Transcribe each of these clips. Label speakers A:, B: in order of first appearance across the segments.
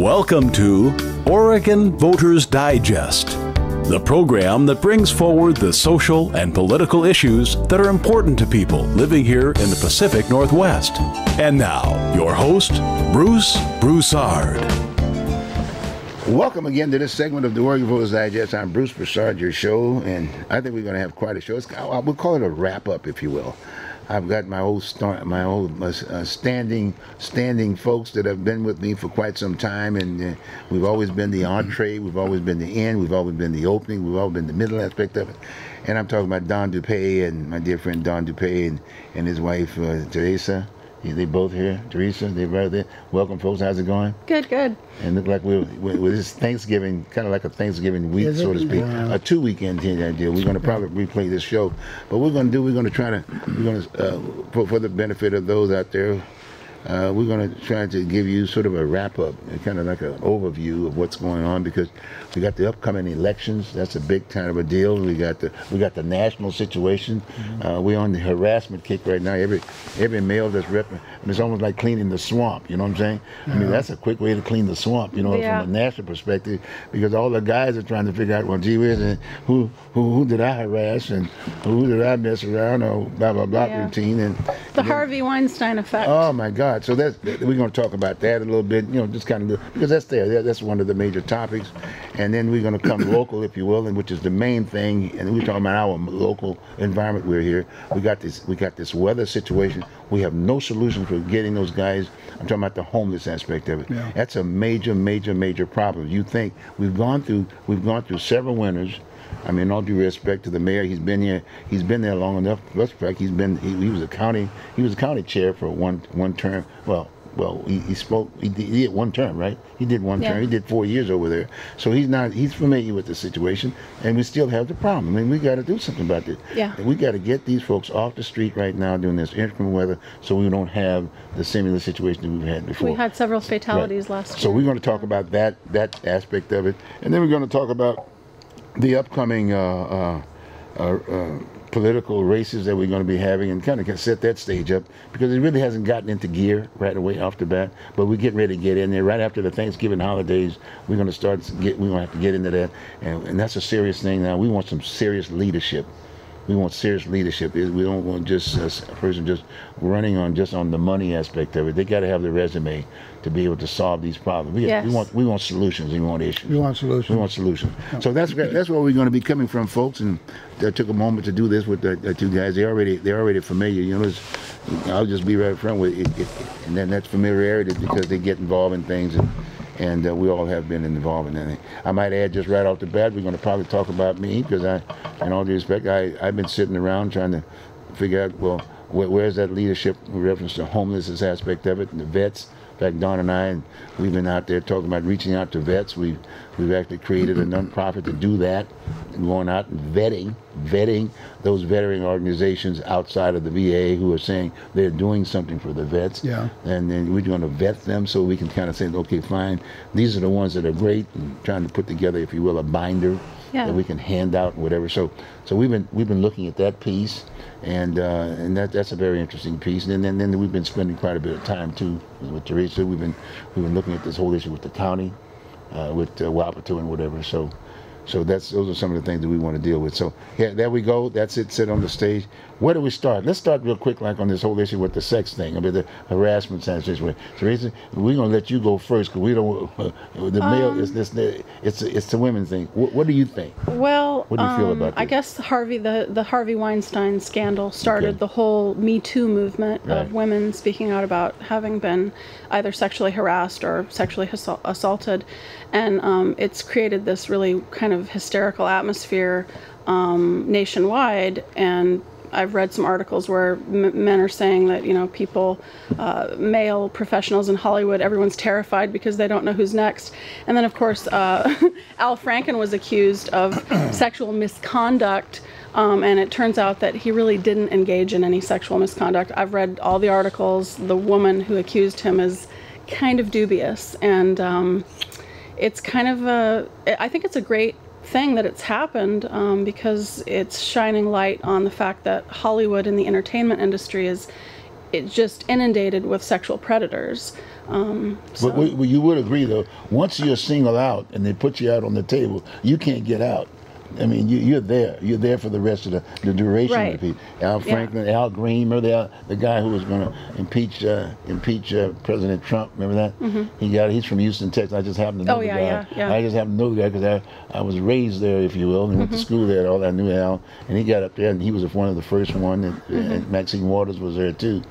A: Welcome to Oregon Voters Digest, the program that brings forward the social and political issues that are important to people living here in the Pacific Northwest. And now, your host, Bruce Broussard.
B: Welcome again to this segment of the Oregon Voters Digest. I'm Bruce Broussard, your show, and I think we're going to have quite a show. We'll call it a wrap-up, if you will. I've got my old standing folks that have been with me for quite some time, and we've always been the entree, we've always been the end, we've always been the opening, we've always been the middle aspect of it. And I'm talking about Don Dupay and my dear friend Don Dupay and his wife Theresa. They both here. Theresa, they're right there. Welcome, folks. How's it going?
C: Good, good.
B: And look like we're this Thanksgiving, kind of like a Thanksgiving week, so to speak, a 2-weekend deal. We're going to probably replay this show, but for the benefit of those out there, we're going to try to give you sort of a wrap-up, kind of like an overview of what's going on, because we got the upcoming elections. That's a big kind of a deal. We got the national situation. We're on the harassment kick right now. Every male that's repping, it's almost like cleaning the swamp. You know what I'm saying? I mean, that's a quick way to clean the swamp. You know, from a national perspective, because all the guys are trying to figure out, well, gee whiz, and who did I harass and who did I mess around, or blah blah blah routine, and
C: the Harvey Weinstein effect.
B: Oh my God! So we're going to talk about that a little bit. You know, just kind of because that's one of the major topics, and then we're going to come local, if you will, and which is the main thing. And we're talking about our local environment. We're here. We got this weather situation. We have no solution for getting those guys. I'm talking about the homeless aspect of it. Yeah. That's a major problem. You think we've gone through several winters. I mean, all due respect to the mayor, he's been there long enough. Plus, he was a county chair for one term. Well, he did one term, right? He did one term. He did 4 years over there. So he's familiar with the situation, and we still have the problem. I mean, we got to do something about this. Yeah. We got to get these folks off the street right now during this inclement weather, so we don't have the similar situation that we've had before.
C: We had several fatalities last year.
B: So we're going to talk about that aspect of it, and then we're going to talk about the upcoming political races that we're going to be having, and kind of set that stage up, because it really hasn't gotten into gear right away off the bat. But we're getting ready to get in there right after the Thanksgiving holidays. We're going to have to get into that, and that's a serious thing now. We want some serious leadership. We want serious leadership. We don't want just a person just running on the money aspect of it. They got to have the resume to be able to solve these problems. We want solutions. We want issues.
D: We want solutions.
B: We want solutions. So that's where we're going to be coming from, folks. And I took a moment to do this with the two guys. They're already familiar. You know, I'll just be right front with it, and then that's familiarity, because they get involved in things, and we all have been involved in that. I might add, just right off the bat, we're going to probably talk about me, because in all due respect, I've been sitting around trying to figure out, well, where's that leadership in reference to homelessness aspect of it, and the vets. In fact, Don and we've been out there talking about reaching out to vets. We've actually created a nonprofit to do that, and going out and vetting those veteran organizations outside of the VA who are saying they're doing something for the vets. Yeah. And then we're going to vet them so we can kind of say, okay, fine, these are the ones that are great, and trying to put together, if you will, a binder that we can hand out and whatever. So we've been looking at that piece, and that's a very interesting piece. And then we've been spending quite a bit of time too with Theresa. We've been looking at this whole issue with the county, with Wapato and whatever. So those are some of the things that we want to deal with. So yeah, there we go. That's it. Sit on the stage. Where do we start? Let's start real quick, like on this whole issue with the sex thing. I mean, the harassment situation. Theresa, we're gonna let you go first, because we don't. The male it's the women thing. What do you think?
C: Well,
B: what do you feel about this?
C: I guess the Harvey Weinstein scandal started the whole Me Too movement of women speaking out about having been either sexually harassed or sexually assaulted, and it's created this really kind of hysterical atmosphere nationwide. And I've read some articles where men are saying that, you know, people, male professionals in Hollywood, everyone's terrified because they don't know who's next. And then, of course, Al Franken was accused of sexual misconduct, and it turns out that he really didn't engage in any sexual misconduct. I've read all the articles. The woman who accused him is kind of dubious, and it's kind of I think it's a great thing that it's happened, because it's shining light on the fact that Hollywood and the entertainment industry is it's just inundated with sexual predators. So.
B: But you would agree, though, once you're singled out and they put you out on the table, you can't get out. I mean, you're there. You're there for the rest of the duration
C: Right.
B: of the piece. Al Franklin, Al Green, remember the guy who was going to impeach President Trump? Remember that? Mm-hmm. He's from Houston, Texas. I just happened to know the guy.
C: Yeah.
B: I just happened to know the guy because I was raised there, if you will, and went to school there. And all I knew Al, and he got up there, and he was one of the first one. And Maxine Waters was there too.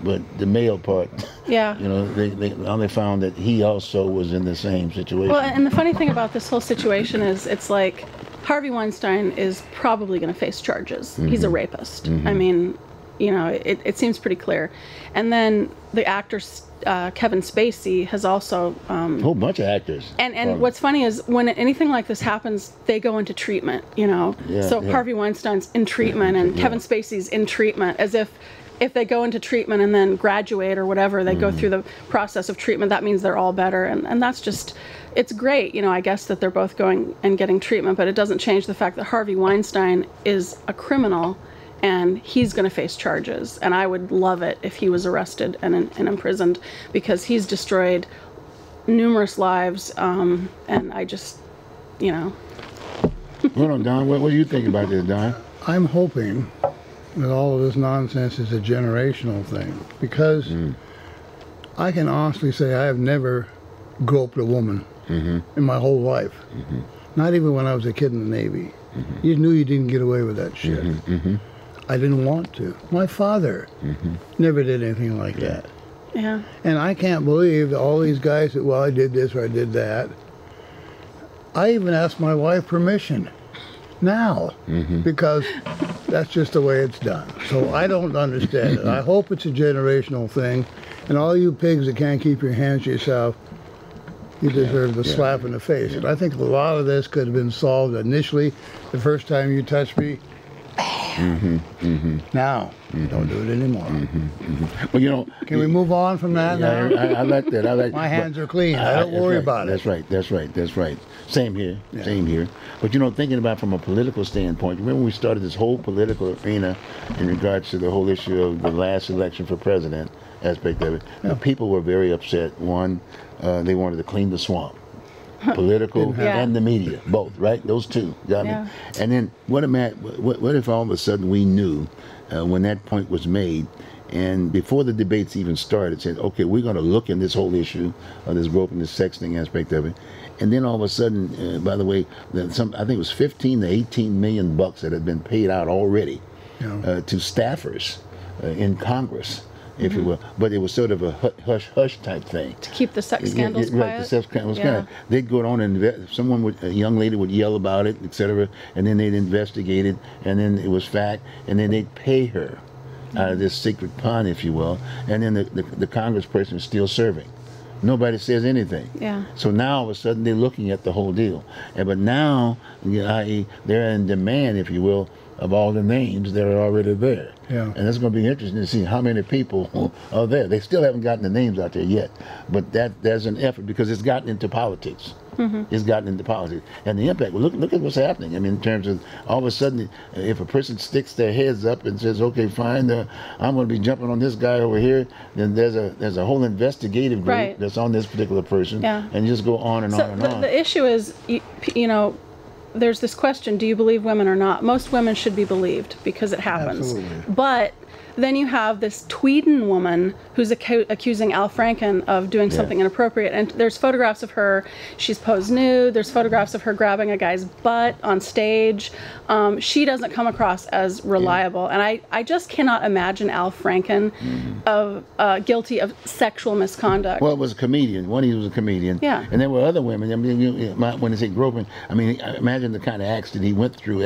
B: But the male part,
C: Yeah.
B: you know, they found that he also was in the same situation.
C: Well, and the funny thing about this whole situation is it's like Harvey Weinstein is probably going to face charges. He's a rapist. I mean, you know, it seems pretty clear. And then the actor Kevin Spacey has also...
B: a whole bunch of actors.
C: And what's funny is when anything like this happens, they go into treatment, you know. Harvey Weinstein's in treatment and Kevin Spacey's in treatment, as if they go into treatment and then graduate or whatever, they go through the process of treatment, that means they're all better. And that's just, it's great, you know, I guess that they're both going and getting treatment, but it doesn't change the fact that Harvey Weinstein is a criminal and he's going to face charges. And I would love it if he was arrested and imprisoned, because he's destroyed numerous lives. And I just, you know.
B: Hold on, Don. What do you think about this, Don?
D: I'm hoping that all of this nonsense is a generational thing, because I can honestly say I have never groped a woman in my whole life. Not even when I was a kid in the Navy. You knew you didn't get away with that shit. I didn't want to. My father never did anything like that.
C: Yeah.
D: And I can't believe that all these guys that, well, I did this or I did that. I even asked my wife permission now, because that's just the way it's done. So I don't understand it. I hope it's a generational thing, and all you pigs that can't keep your hands to yourself, you deserve the slap in the face. And I think a lot of this could have been solved initially, the first time you touched me. Now, don't do it anymore.
B: Well, you know,
D: can we move on from that now?
B: I like that.
D: My hands are clean. I don't worry about it.
B: That's right. Same here. Same here. But you know, thinking about from a political standpoint, remember when we started this whole political arena in regards to the whole issue of the last election for president aspect of it. The people were very upset. One, they wanted to clean the swamp. Political and the media, both, right? Those two, got me? And then what if all of a sudden we knew when that point was made, and before the debates even started, said, okay, we're going to look in this whole issue of this groping, this sexting aspect of it, and then all of a sudden, by the way, I think it was 15 to 18 million bucks that had been paid out already to staffers in Congress, if you will, but it was sort of a hush type thing
C: to keep the sex scandals quiet.
B: Right, the sex scandals kind of. They'd go on and a young lady would yell about it, etc., and then they'd investigate it, and then it was fact, and then they'd pay her out of this secret pond, if you will, and then the congressperson is still serving. Nobody says anything. So now all of a sudden they're looking at the whole deal, but now, i.e., they're in demand, if you will, of all the names that are already there. And it's going to be interesting to see how many people are there. They still haven't gotten the names out there yet, but there's an effort, because it's gotten into politics. It's gotten into politics. And the impact, well, look at what's happening. I mean, in terms of all of a sudden, if a person sticks their heads up and says, okay, fine, I'm going to be jumping on this guy over here, then there's a whole investigative group that's on this particular person, and just go on and on and on.
C: The issue is, you know, there's this question, do you believe women or not? Most women should be believed because it happens.
D: Absolutely.
C: But then you have this Tweeden woman who's accusing Al Franken of doing something inappropriate. And there's photographs of her. She's posed nude. There's photographs of her grabbing a guy's butt on stage. She doesn't come across as reliable. And I just cannot imagine Al Franken guilty of sexual misconduct.
B: Well, it was a comedian. He was a comedian. And there were other women. I mean, when they say groping, I mean, imagine the kind of acts that he went through.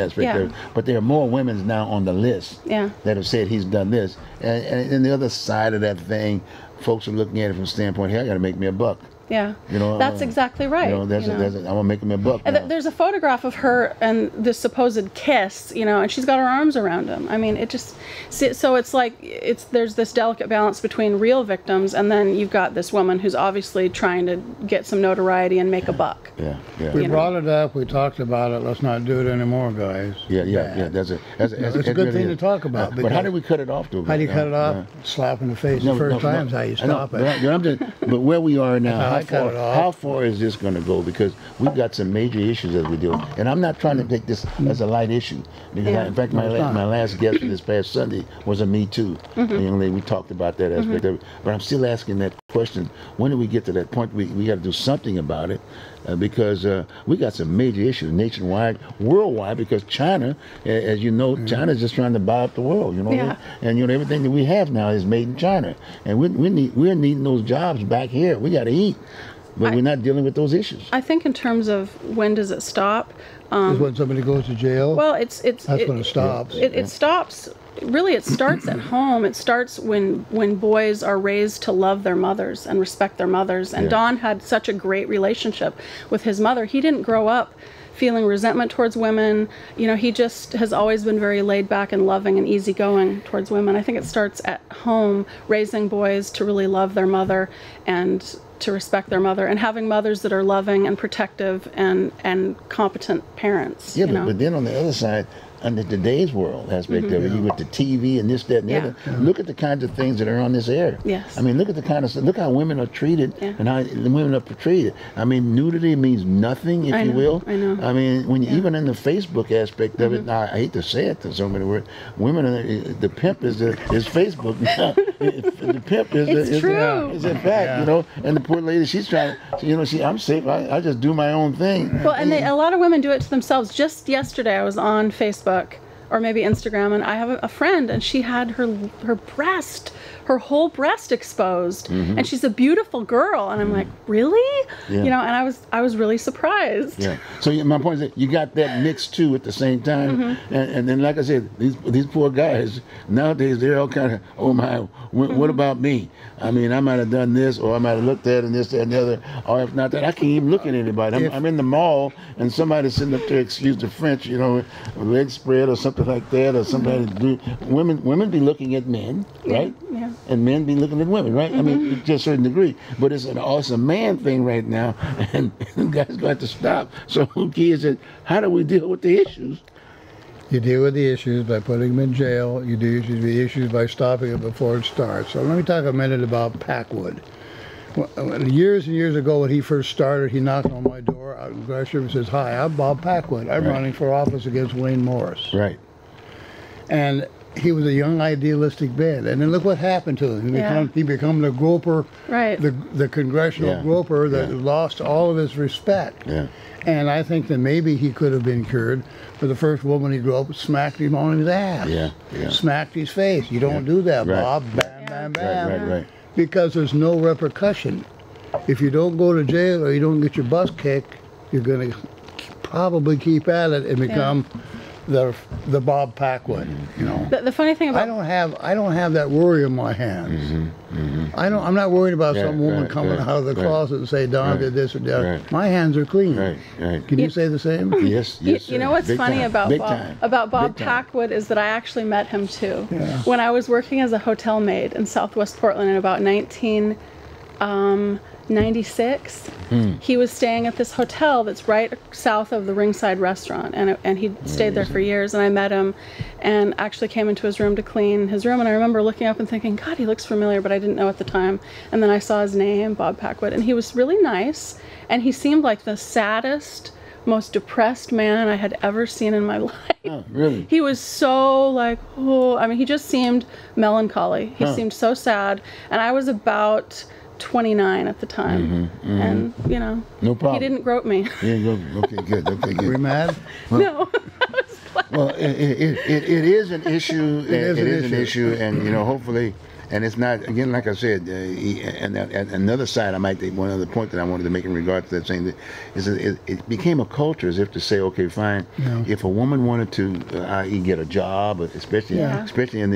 B: But there are more women now on the list that have said he's done this. And the other side of that thing, folks are looking at it from the standpoint, hey, I got to make me a buck.
C: Yeah,
B: you know,
C: that's exactly right.
B: You know, I'm gonna make him a buck.
C: And there's a photograph of her and this supposed kiss, you know, and she's got her arms around him. I mean, it just, so it's like, there's this delicate balance between real victims, and then you've got this woman who's obviously trying to get some notoriety and make a buck.
B: Yeah.
D: We brought it up, we talked about it, let's not do it anymore, guys.
B: Yeah. That's
D: it's a good thing to talk about.
B: But how do we cut it off, though?
D: How do you cut it off? Slap in the face the first time's how you stop it.
B: But where we are now, how
D: how
B: far is this going to go? Because we've got some major issues as we do. And I'm not trying to take this as a light issue. Because in fact, my last guest this past Sunday was a Me Too. A young lady, we talked about that aspect of it. But I'm still asking that question, when do we get to that point? We got to do something about it. Because we got some major issues nationwide, worldwide, because China, as you know, China's just trying to buy up the world, you know. And you know, everything that we have now is made in China. And we're needing those jobs back here. We got to eat. But we're not dealing with those issues.
C: I think in terms of when does it stop?
D: Is when somebody goes to jail?
C: Well,
D: that's when it stops.
C: It stops. Really, it starts at home. It starts when boys are raised to love their mothers and respect their mothers. And Don had such a great relationship with his mother. He didn't grow up feeling resentment towards women. You know, he just has always been very laid back and loving and easygoing towards women. I think it starts at home, raising boys to really love their mother and to respect their mother, and having mothers that are loving and protective and competent parents.
B: Yeah,
C: you know?
B: But then on the other side, under today's world aspect of it, you with the TV and this, that, and the other. Look at the kinds of things that are on this air.
C: Yes.
B: I mean, look at the kind of stuff. Look how women are treated and how the women are portrayed. I mean, nudity means nothing, if you will.
C: I know.
B: I mean, when even in the Facebook aspect of it, now, I hate to say it to so many words, women are, the pimp is Facebook now. The pimp is
C: true.
B: Is in fact, you know. And the poor lady, she's trying. You know, I'm safe. I just do my own thing.
C: Well, and a lot of women do it to themselves. Just yesterday, I was on Facebook or maybe Instagram, and I have a friend, and she had her whole breast exposed, and she's a beautiful girl, and I'm like, really? You know, and I was really surprised.
B: Yeah. So my point is that you got that mixed too at the same time, and then like I said, these poor guys nowadays, they're all kind of, oh my, what about me? I mean, I might have done this, or I might have looked at and this, that, and the other, or if not that, I can't even look at anybody. I'm in the mall, and somebody's sitting up there, excuse the French, you know, leg spread or something like that, or somebody do. Women be looking at men, right?
C: Yeah.
B: And men be looking at women, right? I mean, to a certain degree. But it's a man thing right now, and guys got to stop. So who cares? How do we deal with the issues?
D: You deal with the issues by putting them in jail. You deal with the issues by stopping it before it starts. So let me talk a minute about Packwood. Years and years ago, when he first started, he knocked on my door out in Gresham and says, "Hi, I'm Bob Packwood. I'm running for office against Wayne Morris."
B: Right.
D: And he was a young, idealistic man. And then look what happened to him. He became the groper, the congressional groper that lost all of his respect. Yeah. And I think that maybe he could have been cured, but the first woman he drove smacked him on his ass. Smacked his face. You don't do that, Bob. Bam, bam, bam.
B: Right.
D: Because there's no repercussion. If you don't go to jail or you don't get your butt kicked, you're going to probably keep at it and become the Bob Packwood, you know.
C: The funny thing about
D: I don't have that worry in my hands. I'm not worried about some woman coming out of the closet and say Don did this or that. My hands are clean. Can you say the same?
B: Yes.
C: You know what's funny about Bob Packwood is that I actually met him too. When I was working as a hotel maid in Southwest Portland in about 1996. He was staying at this hotel that's right south of the Ringside restaurant, and he stayed there for years, and I met him and actually came into his room to clean his room, and I remember looking up and thinking, God, he looks familiar, but I didn't know at the time. And then I saw his name, Bob Packwood, and he was really nice, and he seemed like the saddest, most depressed man I had ever seen in my life.
B: Oh, really?
C: He was so like, I mean, he just seemed melancholy. He seemed so sad, and I was about 29 at the time, and you know,
B: no problem.
C: He didn't grope me.
B: Okay, good.
D: Were you mad?
C: No.
B: Well, it is an issue. It is an issue, and you know, hopefully, And it's not, again, like I said, and another side, I might think, one other point that I wanted to make in regard to that saying that is that it became a culture as if to say, okay, fine, if a woman wanted to, i.e., get a job, especially in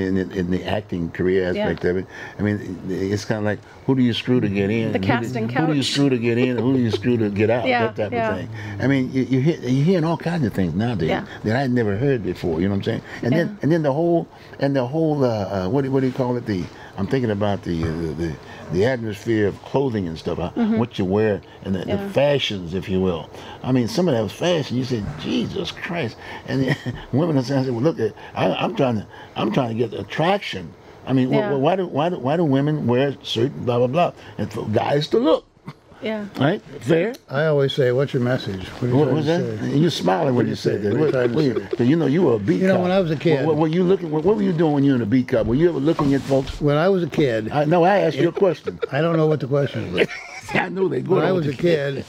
B: the acting career aspect of it, I mean, it's kind of like, who do you screw to get in?
C: The casting couch.
B: Who do you screw to get in? Who do you screw to get out? That type of thing. I mean, you're hearing all kinds of things nowadays that I'd never heard before. You know what I'm saying? And then the whole what do you call it? I'm thinking about the atmosphere of clothing and stuff, what you wear, and the fashions, if you will. I mean, some of that was fashion. You said, Jesus Christ! And women are saying, "Well, look, I'm trying to get attraction." I mean, why do women wear certain blah blah blah, and for guys to look?
C: Yeah.
B: Right? Fair?
D: I always say, what's your message?
B: What was that? And you're smiling when you said that. Because you know you were a beat cop.
D: When I was a kid.
B: What were you looking? What were you doing when you were in a beat cop? Were you ever looking at folks?
D: When I was a kid.
B: I asked you a question.
D: I don't know what the question was.
B: I knew they go.
D: When I was a kid,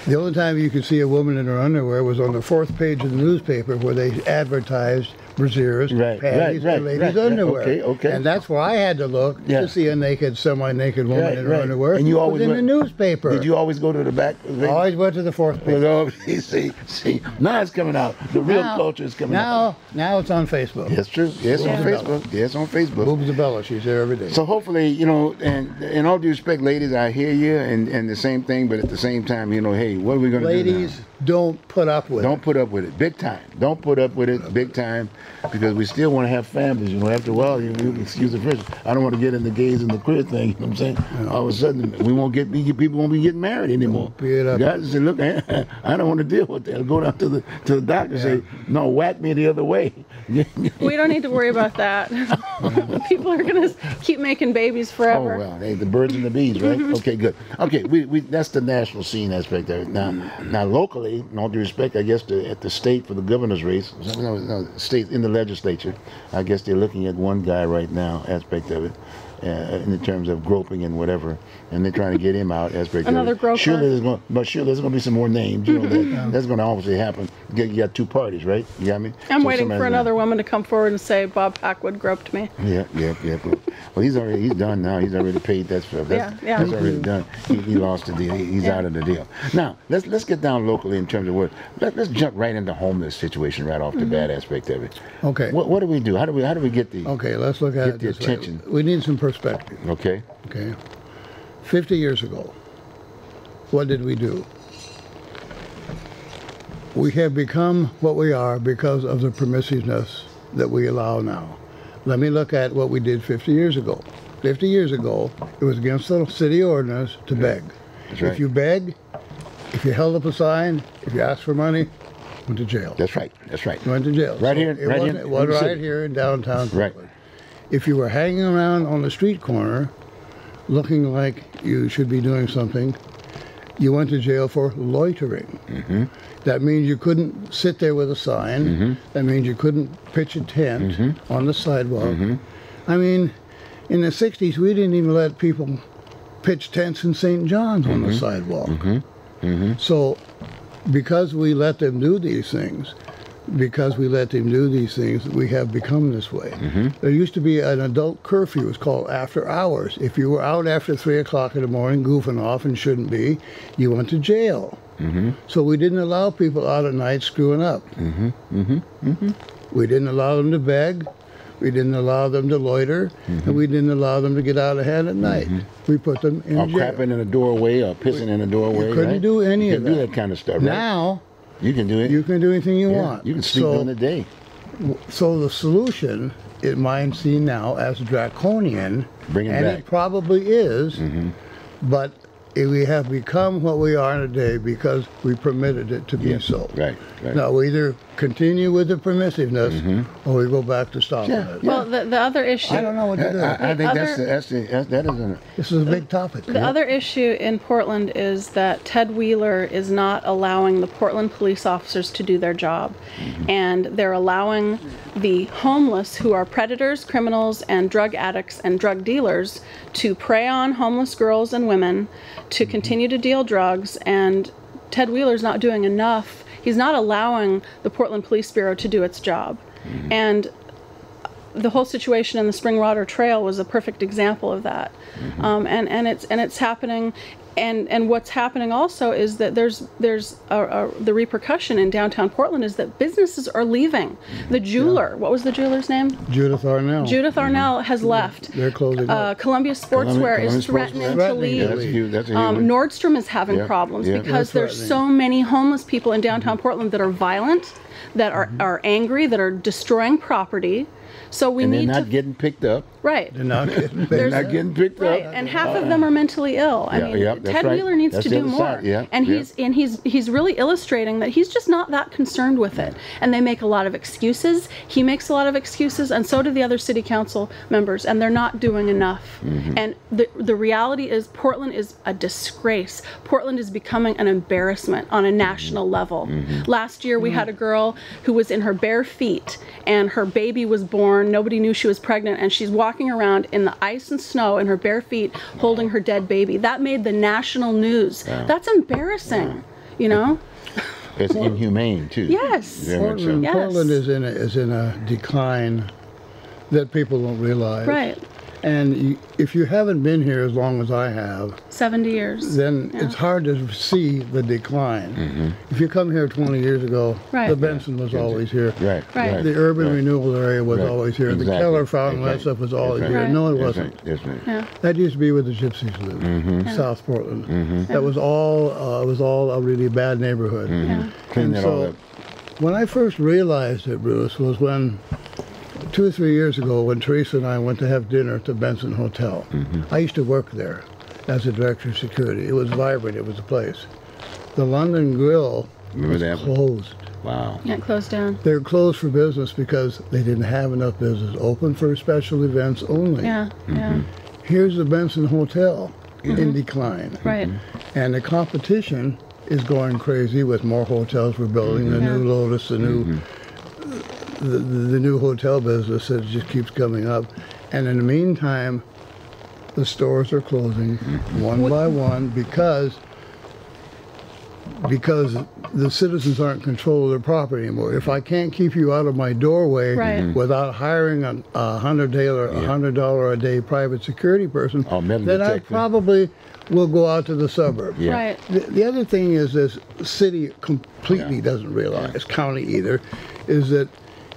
D: the only time you could see a woman in her underwear was on the 4th page of the newspaper where they advertised brasiers, panties, and ladies' underwear.
B: Okay.
D: And that's where I had to look to see a naked, semi-naked woman in her underwear. And you always went in the newspaper.
B: Did you always go to the back?
D: Always went to the 4th page.
B: See, now it's coming out. The real culture is coming out.
D: Now it's on Facebook.
B: That's true. Yes, on Facebook. Yes, on Facebook.
D: Boobs Isabella, she's there every day.
B: So hopefully, you know, and in all due respect, ladies, I hear you, and the same thing, but at the same time, you know, hey, what are we going to do now?
D: Ladies, don't put up with it.
B: Don't put up with it. Big time. Don't put up with it big time, because we still want to have families. You know, after a while, you excuse the French, I don't want to get in the gays and the queer thing. You know what I'm saying? All of a sudden, people won't be getting married anymore. Guys say, look, I don't want to deal with that. I'll go down to the doctor and say, no, whack me the other way.
C: We don't need to worry about that. People are going to keep making babies forever.
B: Oh, well, hey, the birds and the bees, right? Okay, good. Okay, we that's the national scene aspect of it. Now locally, in all due respect, I guess at the state for the governor's race, state in the legislature, I guess they're looking at one guy right now, aspect of it, in terms of groping and whatever, and they're trying to get him out, aspect
C: Another
B: of it.
C: groper.
B: Surely there's going to be some more names. You know, that's going to obviously happen. You got two parties, right? You got me?
C: I'm waiting for another woman to come forward and say Bob Packwood groped me.
B: Yeah. Well, he's done now. He's already paid that stuff. That's already done. He lost the deal. He's out of the deal. Now let's get down locally in terms of what. Let's jump right into homeless situation right off the bat aspect of it.
D: Okay.
B: What do we do? How do we get the?
D: Okay, let's look at
B: get the attention.
D: We need some perspective.
B: Okay.
D: 50 years ago, what did we do? We have become what we are because of the permissiveness that we allow now. Let me look at what we did 50 years ago. 50 years ago, it was against the city ordinance to beg.
B: That's right.
D: If you beg, if you held up a sign, if you asked for money, went to jail.
B: That's right.
D: You went to jail.
B: Right here.
D: It was right here in downtown Portland.
B: Right.
D: If you were hanging around on the street corner, looking like you should be doing something, you went to jail for loitering. That means you couldn't sit there with a sign. That means you couldn't pitch a tent on the sidewalk. I mean, in the 60s, we didn't even let people pitch tents in St. John's on the sidewalk. So because we let them do these things, we have become this way. There used to be an adult curfew. It was called after hours. If you were out after 3 o'clock in the morning goofing off and shouldn't be, you went to jail. So we didn't allow people out at night screwing up. We didn't allow them to beg. We didn't allow them to loiter. And we didn't allow them to get out of hand at night. We put them in jail.
B: Or crapping in a doorway or pissing in a doorway.
D: You couldn't do any of that.
B: You couldn't do that kind of stuff, right?
D: Now,
B: you can do it.
D: You can do anything you want.
B: You can sleep during the day.
D: So the solution, it might seem now as draconian,
B: Bring it
D: and
B: back.
D: it probably is, but we have become what we are today because we permitted it to be so.
B: Right.
D: Now we either continue with the permissiveness or we go back to stopping it.
C: Well, the other issue.
D: I don't know what to do.
B: I think that is
D: This is a big topic.
C: The other issue in Portland is that Ted Wheeler is not allowing the Portland police officers to do their job. And they're allowing the homeless, who are predators, criminals, and drug addicts and drug dealers, to prey on homeless girls and women, to continue to deal drugs. And Ted Wheeler's not doing enough. He's not allowing the Portland Police Bureau to do its job. And the whole situation in the Springwater Trail was a perfect example of that. And it's happening. And what's happening also is that there's the repercussion in downtown Portland is that businesses are leaving. The jeweler, what was the jeweler's name?
D: Judith Arnell.
C: Judith Arnell has left.
D: They're closing up.
C: Columbia Sportswear is threatening to leave. Nordstrom is having problems because there's so many homeless people in downtown Portland that are violent, that are angry, that are destroying property. So we need
B: they're not getting picked up.
C: Right.
B: They're not getting picked
C: right.
B: up.
C: And half of them are mentally ill. I mean, Ted Wheeler needs to do more. And he's really illustrating that he's just not that concerned with it. And they make a lot of excuses. He makes a lot of excuses, and so do the other city council members, and they're not doing enough. And the reality is Portland is a disgrace. Portland is becoming an embarrassment on a national level. Last year we had a girl who was in her bare feet, and her baby was born. Nobody knew she was pregnant, and she's walking around in the ice and snow in her bare feet holding her dead baby. That made the national news. That's embarrassing, you know?
B: It's inhumane too.
C: Yes.
D: Portland is in a decline that people don't realize.
C: Right.
D: And if you haven't been here as long as I have,
C: 70 years,
D: then it's hard to see the decline. If you come here 20 years ago, the Benson was always here. The urban renewal area was always here. The Keller Fountain, that stuff was always here. No, it wasn't. That used to be where the gypsies lived, South Portland. That was all. It was all a really bad neighborhood. And so, when I first realized it, Bruce, was when 2 or 3 years ago, when Theresa and I went to have dinner at the Benson Hotel. I used to work there as a director of security. It was vibrant. It was a place. The London Grill was closed.
B: Wow.
C: Yeah, it closed down.
D: They were closed for business because they didn't have enough business. Open for special events only. Here's the Benson Hotel in decline. And the competition is going crazy with more hotels we're building. The new Lotus, the new... The new hotel business that just keeps coming up, and in the meantime the stores are closing one by one because the citizens aren't in control of their property anymore. If I can't keep you out of my doorway without hiring a $100 a day private security person, then I probably will go out to the suburbs. The other thing is this city completely doesn't realize, county either, is that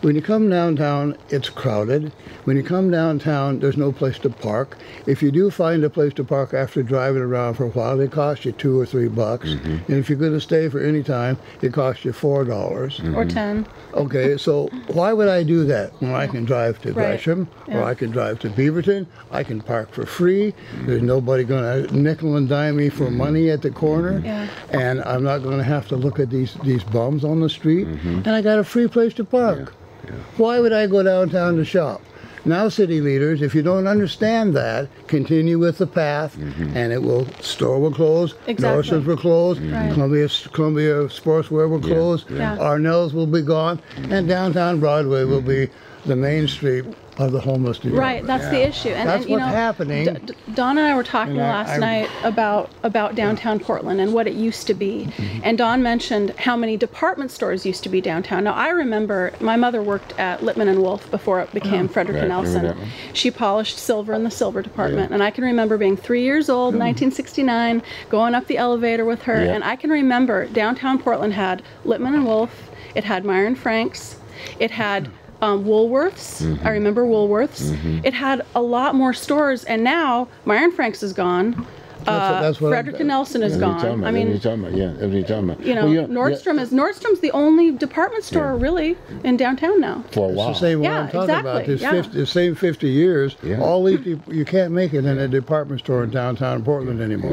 D: when you come downtown, it's crowded. When you come downtown, there's no place to park. If you do find a place to park after driving around for a while, they cost you $2 or $3. And if you're going to stay for any time, it costs you $4
C: or 10.
D: Okay, so why would I do that when I can drive to Gresham or I can drive to Beaverton? I can park for free. There's nobody going to nickel and dime me for money at the corner, and I'm not going to have to look at these bums on the street. And I got a free place to park. Why would I go downtown to shop? Now, city leaders, if you don't understand that, continue with the path, and store will close, Nordstrom's will close, Columbia Sportswear will close, Arnell's will be gone, and downtown Broadway will be the main street of the homeless development.
C: Right, that's the issue. And
D: that's what's happening.
C: Don and I were talking last night about downtown Portland and what it used to be. And Don mentioned how many department stores used to be downtown. Now, I remember my mother worked at Lippman & Wolf before it became Frederick & Nelson. She polished silver in the silver department. And I can remember being 3 years old, 1969, going up the elevator with her. And I can remember downtown Portland had Lippman & Wolf, it had Meyer & Frank's, it had Woolworths. I remember Woolworths. It had a lot more stores, and now Meyer & Frank's is gone. Frederick & Nelson is gone. I mean, Nordstrom's the only department store really in downtown now.
B: For a while.
D: It's the same one I'm talking about. The same 50 years. All these you can't make it in a department store in downtown Portland anymore.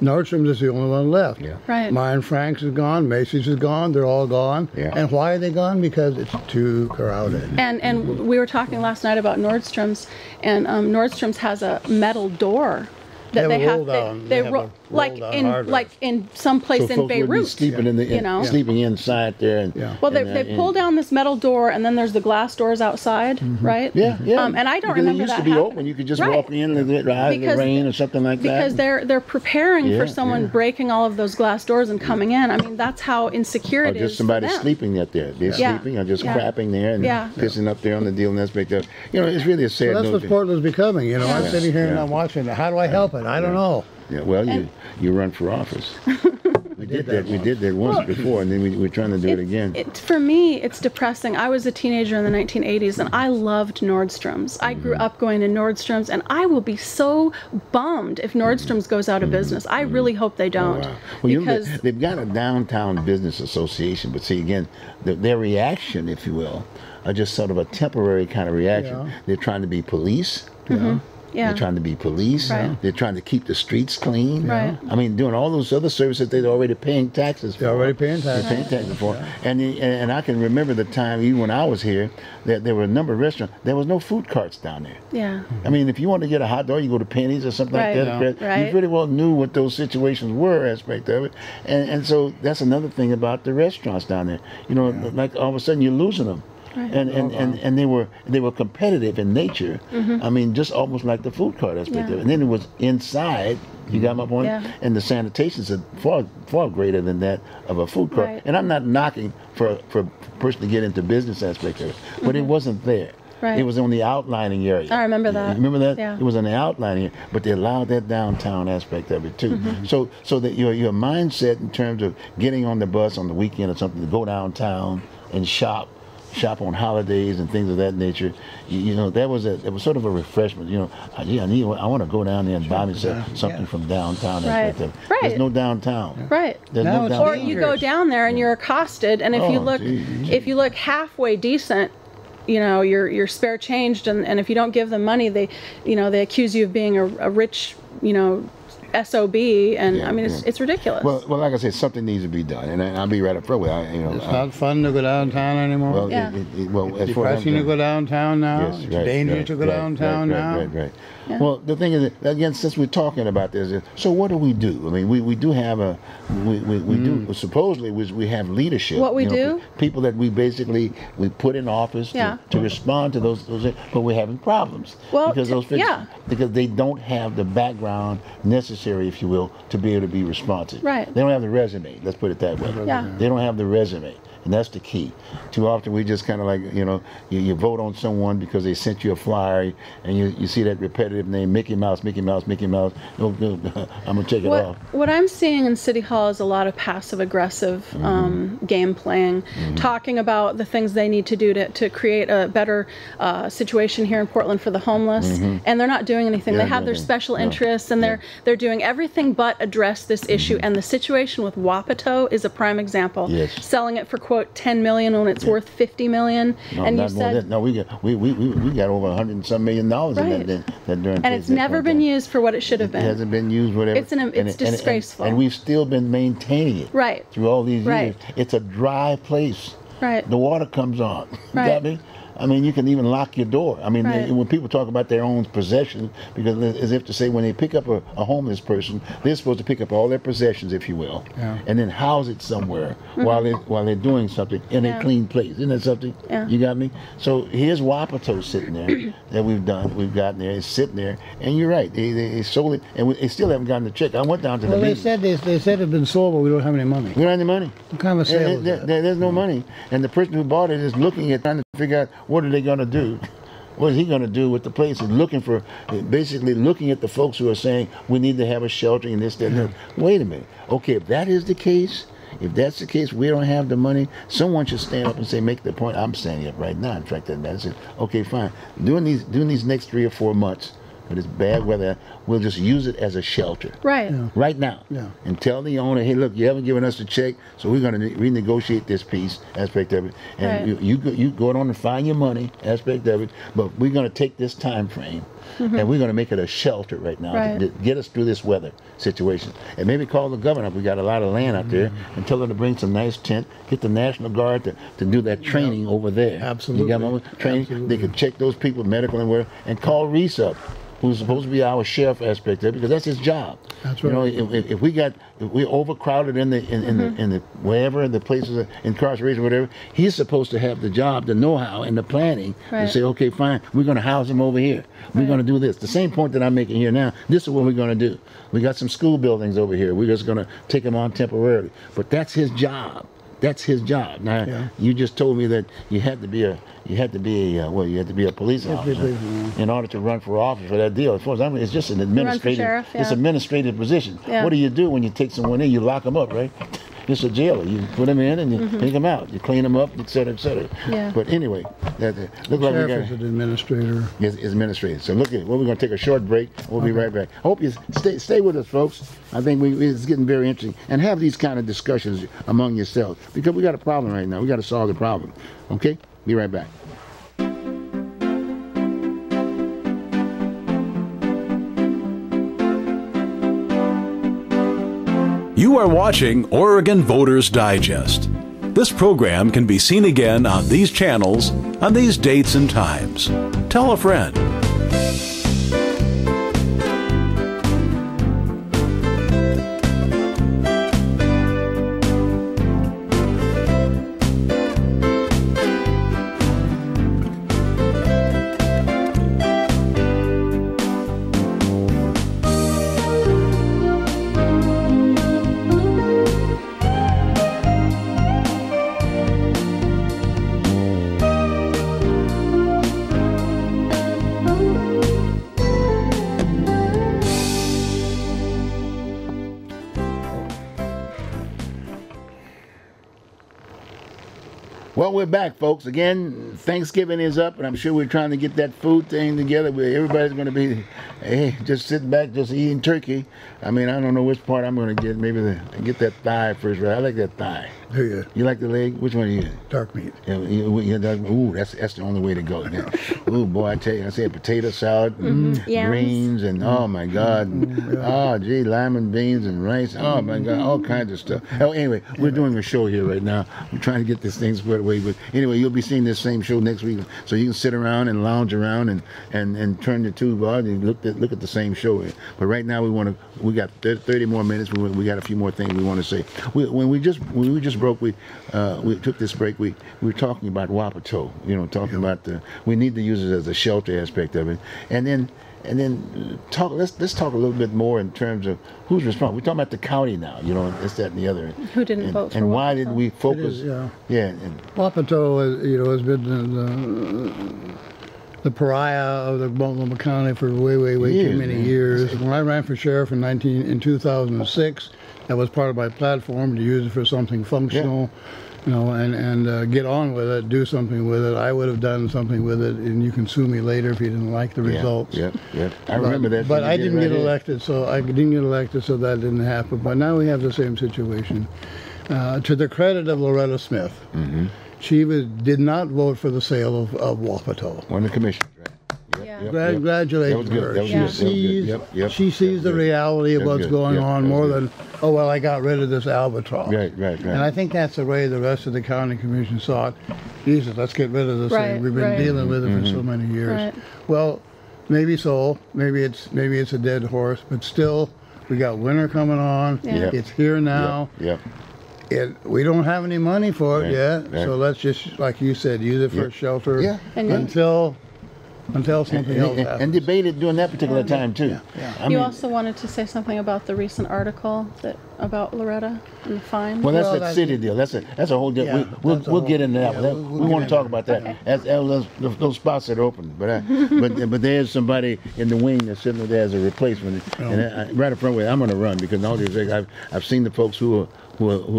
D: Nordstrom's is the only one left. Meyer & Frank's is gone. Macy's is gone. They're all gone. And why are they gone? Because it's too crowded.
C: And we were talking last night about Nordstrom's, and Nordstrom's has a metal door that they have
D: They have a
C: like in some place
B: So
C: in
B: folks would be
C: Beirut.
B: sleeping sleeping inside there. And,
C: Well, they pull down this metal door, and then there's the glass doors outside, right?
B: Yeah, yeah.
C: And I don't
B: because
C: remember
B: it used
C: that
B: to be
C: happening.
B: open. You could just
C: Right.
B: walk in and it out in the
C: Because-
B: rain or something like that.
C: Because they're preparing
B: Yeah,
C: for someone
B: yeah.
C: breaking all of those glass doors and coming in. I mean, that's how insecure
B: or
C: it is.
B: just somebody
C: for them.
B: sleeping up there. They're
C: Yeah.
B: sleeping or just
C: Yeah.
B: crapping there and
C: Yeah.
B: pissing up there on the deal and aspect of. You know, it's really a sad
D: So that's
B: note.
D: what Portland's becoming. You know, I'm sitting here and
B: Yeah.
D: I'm watching. How do I help it? I don't know.
B: Yeah, well, you run for office. We did that. We did that once before, and then we're trying to do it again.
C: For me, it's depressing. I was a teenager in the 1980s, and I loved Nordstrom's. I grew up going to Nordstrom's, and I will be so bummed if Nordstrom's goes out of business. I really hope they don't.
B: Wow. Well, you know,
C: because
B: they've got a downtown business association, but see, again, their reaction, if you will, are just sort of a temporary kind of reaction.
D: Yeah.
B: They're trying to be police.
C: yeah.
B: They're trying to be police.
C: Right.
B: They're trying to keep the streets clean.
C: Right.
B: I mean, doing all those other services they're already paying taxes for.
D: They're already paying taxes.
B: They're paying taxes for. And I can remember the time, even when I was here, that there were a number of restaurants. There was no food carts down there.
C: Yeah.
B: I mean, if you want to get a hot dog, you go to Penny's or something
C: Right.
B: like that.
C: Yeah. Right.
B: You pretty well knew what those situations were, aspect of it. And so that's another thing about the restaurants down there. You know, like all of a sudden you're losing them.
C: Right.
B: And they were competitive in nature. I mean, just almost like the food cart aspect of it. And then it was inside. You got my point?
C: Yeah.
B: And the sanitation's are far greater than that of a food cart.
C: Right.
B: And I'm not knocking for a person to get into business aspect of it, but it wasn't there.
C: Right.
B: It was on the outlining area.
C: I remember that.
B: You remember that?
C: Yeah.
B: It was on the outlining area, but they allowed that downtown aspect of it too. So that your mindset in terms of getting on the bus on the weekend or something to go downtown and shop on holidays and things of that nature, you know, it was sort of a refreshment. You know, I want to go down there and buy myself something from downtown.
C: Right.
B: Aspect of it.
C: Right.
B: There's no downtown.
C: Right.
B: There's
D: Now
B: no
D: it's
B: downtown.
C: Or you go down there and you're accosted, and if you
B: Oh,
C: look,
B: geez.
C: if you look halfway decent, you know, you're spare changed, and if you don't give them money, they accuse you of being a rich, SOB, and
B: Yeah,
C: I mean,
B: yeah.
C: it's ridiculous.
B: Well, like I said, something needs to be done, and I'll be right up front with it.
D: It's not fun to go downtown anymore.
B: Well,
C: Yeah.
B: well, as
D: It's
B: far as I'm
D: depressing to go downtown now.
B: Yes,
D: It's
B: right,
D: dangerous
B: right,
D: to go
B: right,
D: downtown now.
B: Right.
C: Yeah.
B: Well, the thing is, again, since we're talking about this, so what do we do? I mean, we do have we do supposedly we have leadership.
C: What we do?
B: People that we put in office
C: Yeah.
B: to respond to those, but we're having problems
C: Well,
B: because
C: yeah.
B: because they don't have the background necessary, if you will, to be able to be responsive.
C: Right.
B: They don't have the resume. Let's put it that way.
C: Yeah.
B: They don't have the resume. And that's the key. Too often we just kind of like, you vote on someone because they sent you a flyer and you see that repetitive name, Mickey Mouse, Mickey Mouse, Mickey Mouse. No, I'm going to take it off.
C: What I'm seeing in City Hall is a lot of passive-aggressive game playing, talking about the things they need to do to create a better situation here in Portland for the homeless, and they're not doing anything.
B: Yeah,
C: They have their
B: nothing.
C: special
B: No.
C: interests, and they're doing everything but address this issue. And the situation with Wapato is a prime example.
B: Yes.
C: Selling it for quote 10 million when it's worth 50 million,
B: No,
C: and you
B: not more than
C: said.
B: that. No, we got over $100 and some million
C: Right.
B: in that during.
C: And it's never been used for what it should have
B: It
C: been.
B: hasn't been used, whatever.
C: It's disgraceful.
B: And we've still been maintaining it.
C: Right.
B: Through all these
C: Right.
B: years. It's a dry place.
C: Right.
B: The water comes on. You
C: Right.
B: got me? I mean, you can even lock your door. I mean,
C: Right.
B: when people talk about their own possessions, because as if to say when they pick up a homeless person, they're supposed to pick up all their possessions, if you will, and then house it somewhere while they're doing something in a clean place. Isn't that something?
C: Yeah.
B: You got me? So here's Wapato sitting there that we've gotten there. It's sitting there, and you're right. They sold it, and they still haven't gotten the check. I went down to the
D: Well,
B: meeting.
D: they said it's been sold, but we don't have any money.
B: We don't have any money.
D: What kind of a sale is that?
B: There's no money. And the person who bought it is looking at trying to figure out what are they going to do. What is he going to do with the place? He's basically looking at the folks who are saying we need to have a shelter and this, that, and that. Wait a minute. Okay, if that is the case, if that's the case, we don't have the money. Someone should stand up and say, make the point. I'm standing up right now. In fact, that man said, okay, fine. During these next 3 or 4 months, but it's bad weather, we'll just use it as a shelter.
C: Right.
D: Yeah.
B: Right now.
D: Yeah.
B: And tell the owner, hey, look, you haven't given us the check, so we're going to renegotiate this piece aspect of it. And
C: Right.
B: you go on and find your money aspect of it, but we're going to take this time frame and we're going to make it a shelter right now
C: Right.
B: to get us through this weather situation. And maybe call the governor up. We got a lot of land out there, and tell them to bring some nice tent, get the National Guard to do that training over there.
D: Absolutely.
B: You got my training?
D: Absolutely.
B: They could check those people, medical and whatever, and call Reese up. who's supposed to be our sheriff aspect of it, because that's his job.
D: That's right.
B: You know, if we're overcrowded in the wherever the places of incarceration, whatever, he's supposed to have the job, the know-how, and the planning to say, okay, fine, we're going to house him over here. We're going to do this. The same point that I'm making here now. This is what we're going to do. We got some school buildings over here. We're just going to take them on temporarily. But that's his job. That's his job. Now, you just told me that you had to be a police officer in order to run for office for that deal. As far as I mean, it's just an administrative. It's an administrative position. What do you do when you take someone in? You lock them up, right? It's a jailer. You put them in and you take them out. You clean them up, et cetera, et cetera.
C: Yeah.
B: But anyway, look like we got.
D: Sheriff is an administrator.
B: Is administrator. So look at. Well, we're going to take a short break. We'll be right back. Hope you stay with us, folks. I think it's getting very interesting, and have these kind of discussions among yourselves, because we got a problem right now. We got to solve the problem. Okay. Be right back.
A: You are watching Oregon Voters Digest. This program can be seen again on these channels on these dates and times. Tell a friend.
B: Well, we're back, folks. Again, Thanksgiving is up, and I'm sure we're trying to get that food thing together where everybody's going to be, hey, just sitting back, just eating turkey. I mean, I don't know which part I'm going to get. Maybe get that thigh first, right? I like that thigh.
D: Do you?
B: You like the leg? Which one do you?
D: Dark meat.
B: Yeah, ooh, that's the only way to go. Yeah. Ooh, boy, I tell you, I said potato salad, greens, and oh my God, oh gee, lima beans and rice. Oh my God, all kinds of stuff. Oh, anyway, we're doing a show here right now. We're trying to get this thing squared away. But anyway, you'll be seeing this same show next week, so you can sit around and lounge around and turn the tube on and look at the same show. But right now we got 30 more minutes. We got a few more things we want to say. When we just broke, we took this break. We were talking about Wapato. You know, talking about we need to use it as a shelter aspect of it, and then talk. Let's talk a little bit more in terms of who's responsible. We're talking about the county now. You know, this, that, and the other.
C: Who didn't vote for
B: and
C: Wapato?
B: Why did we focus?
D: Wapato, has been the pariah of the Multnomah County for way too many years. When I ran for sheriff in 2006, that was part of my platform to use it for something functional. You know, and get on with it, do something with it. I would have done something with it, and you can sue me later if you didn't like the results.
B: I remember that.
D: But I didn't get elected, so that didn't happen. But now we have the same situation. To the credit of Loretta Smith, she did not vote for the sale of Wapato.
B: One of the commissioners, right?
D: Congratulations her. She sees the reality of what's going on more than, oh, well, I got rid of this albatross.
B: Right.
D: And I think that's the way the rest of the county commission saw it. Jesus, let's get rid of this thing. We've been dealing with it for so many years.
C: Right.
D: Well, maybe so. Maybe it's a dead horse, but still, we got winter coming on. It's here now. We don't have any money for it yet, so let's just, like you said, use it for shelter until something else happens.
B: And debate it during that particular time too.
C: You also wanted to say something about the recent article about Loretta and the fine.
B: Well, that's a city deal. That's a whole deal. We'll get into that. We want to talk about that.
C: Okay.
B: As those spots that are open. But there's somebody in the wing that's sitting there as a replacement. And right up front with, I'm going to run, because all these things, I've seen the folks who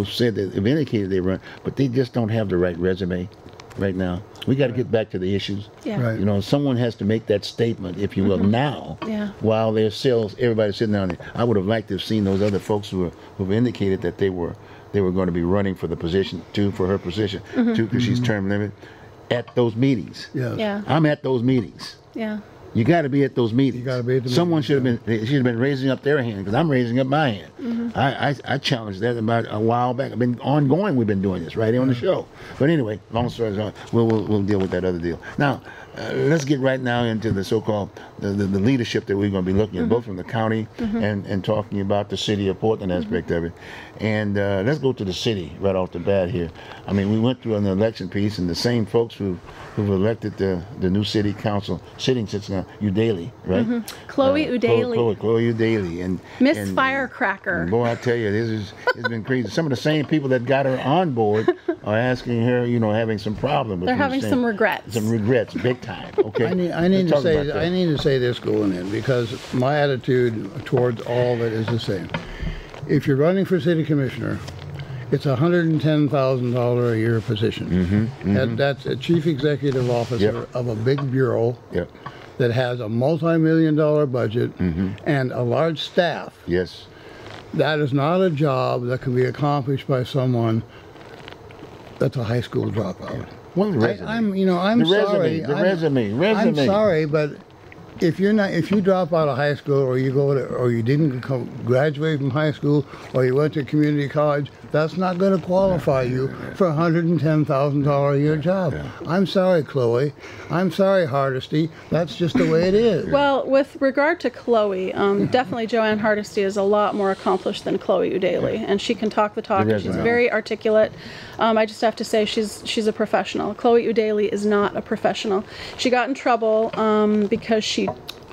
B: said that have indicated they run, but they just don't have the right resume right now. We got to get back to the issues.
D: Right.
B: You know, someone has to make that statement, if you will, now, while there's still everybody sitting down there. I would have liked to have seen those other folks who've indicated that they were going to be running for the position, for her position, because she's term limit, at those meetings.
D: Yes.
B: I'm at those meetings.
C: Yeah.
B: You got to be at those meetings.
D: You got to be at the
B: Someone
D: meetings,
B: should have been raising up their hand, because I'm raising up my hand. I challenged that about a while back. I've been ongoing. We've been doing this right here on the show. But anyway, long story short, we'll deal with that other deal. Now, let's get right now into the so-called the leadership that we're going to be looking at, both from the county and talking about the city of Portland aspect of it. And let's go to the city right off the bat here. I mean, we went through an election piece, and the same folks who've elected the new city council sitting since now, Eudaly, right?
C: Chloe Eudaly.
B: Chloe Eudaly. And
C: Miss Firecracker.
B: And boy, I tell you, it's been crazy. Some of the same people that got her on board are asking her, having some problem with
C: They're having some regrets.
B: Some regrets, big time. Okay.
D: I need to say this going in, because my attitude towards all that is the same. If you're running for city commissioner, it's a $110,000 a year position. And that's a chief executive officer of a big bureau that has a multi-million-dollar budget and a large staff.
B: Yes.
D: That is not a job that can be accomplished by someone that's a high school dropout.
B: Well, the resume.
D: I'm sorry.
B: The resume.
D: I'm sorry, but if you drop out of high school, or you didn't graduate from high school, or you went to community college, that's not going to qualify you for a $110,000 a year job. I'm sorry, Chloe. I'm sorry, Hardesty. That's just the way it is.
C: Well, with regard to Chloe, definitely Joanne Hardesty is a lot more accomplished than Chloe Eudaly, and she can talk the talk. She's very articulate. I just have to say she's a professional. Chloe Eudaly is not a professional. She got in trouble because she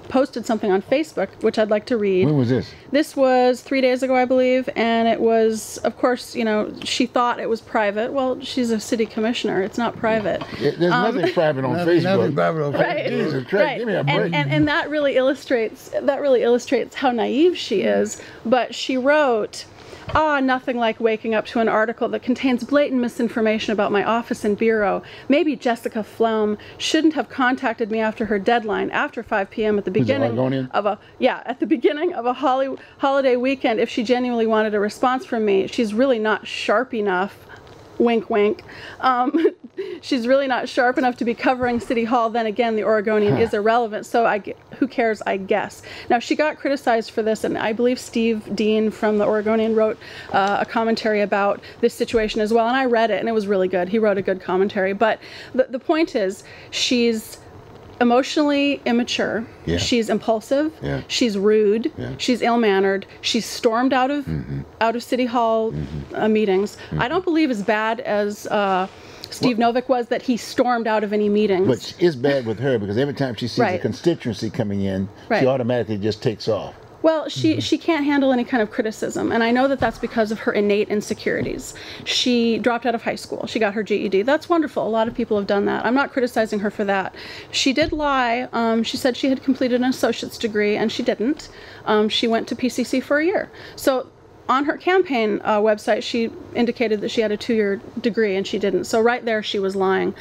C: posted something on Facebook, which I'd like to read.
B: When was this?
C: This was 3 days ago, I believe, and it was, of course, she thought it was private. Well, she's a city commissioner. It's not private.
B: There's nothing private on Facebook.
D: Nothing private on Facebook.
C: Right.
B: Jesus Christ, give me a break.
C: And that really illustrates how naive she is. But she wrote, nothing like waking up to an article that contains blatant misinformation about my office and bureau. Maybe Jessica Flom shouldn't have contacted me after her deadline, after 5 p.m. at the beginning of a holiday weekend. If she genuinely wanted a response from me, she's really not sharp enough. Wink, wink. She's really not sharp enough to be covering City Hall. Then again, the Oregonian is irrelevant, so who cares, I guess. Now, she got criticized for this, and I believe Steve Dean from the Oregonian wrote a commentary about this situation as well, and I read it, and it was really good. He wrote a good commentary, but the point is, she's emotionally immature. She's impulsive. She's rude. She's ill-mannered. She's stormed out of City Hall meetings. I don't believe as bad as Steve Novick was, that he stormed out of any meetings.
B: But it's bad with her, because every time she sees a constituency coming in, she automatically just takes off.
C: Well, she can't handle any kind of criticism, and I know that that's because of her innate insecurities. She dropped out of high school. She got her GED. That's wonderful. A lot of people have done that. I'm not criticizing her for that. She did lie. She said she had completed an associate's degree, and she didn't. She went to PCC for a year. So on her campaign website, she indicated that she had a 2-year degree, and she didn't. So right there, she was lying.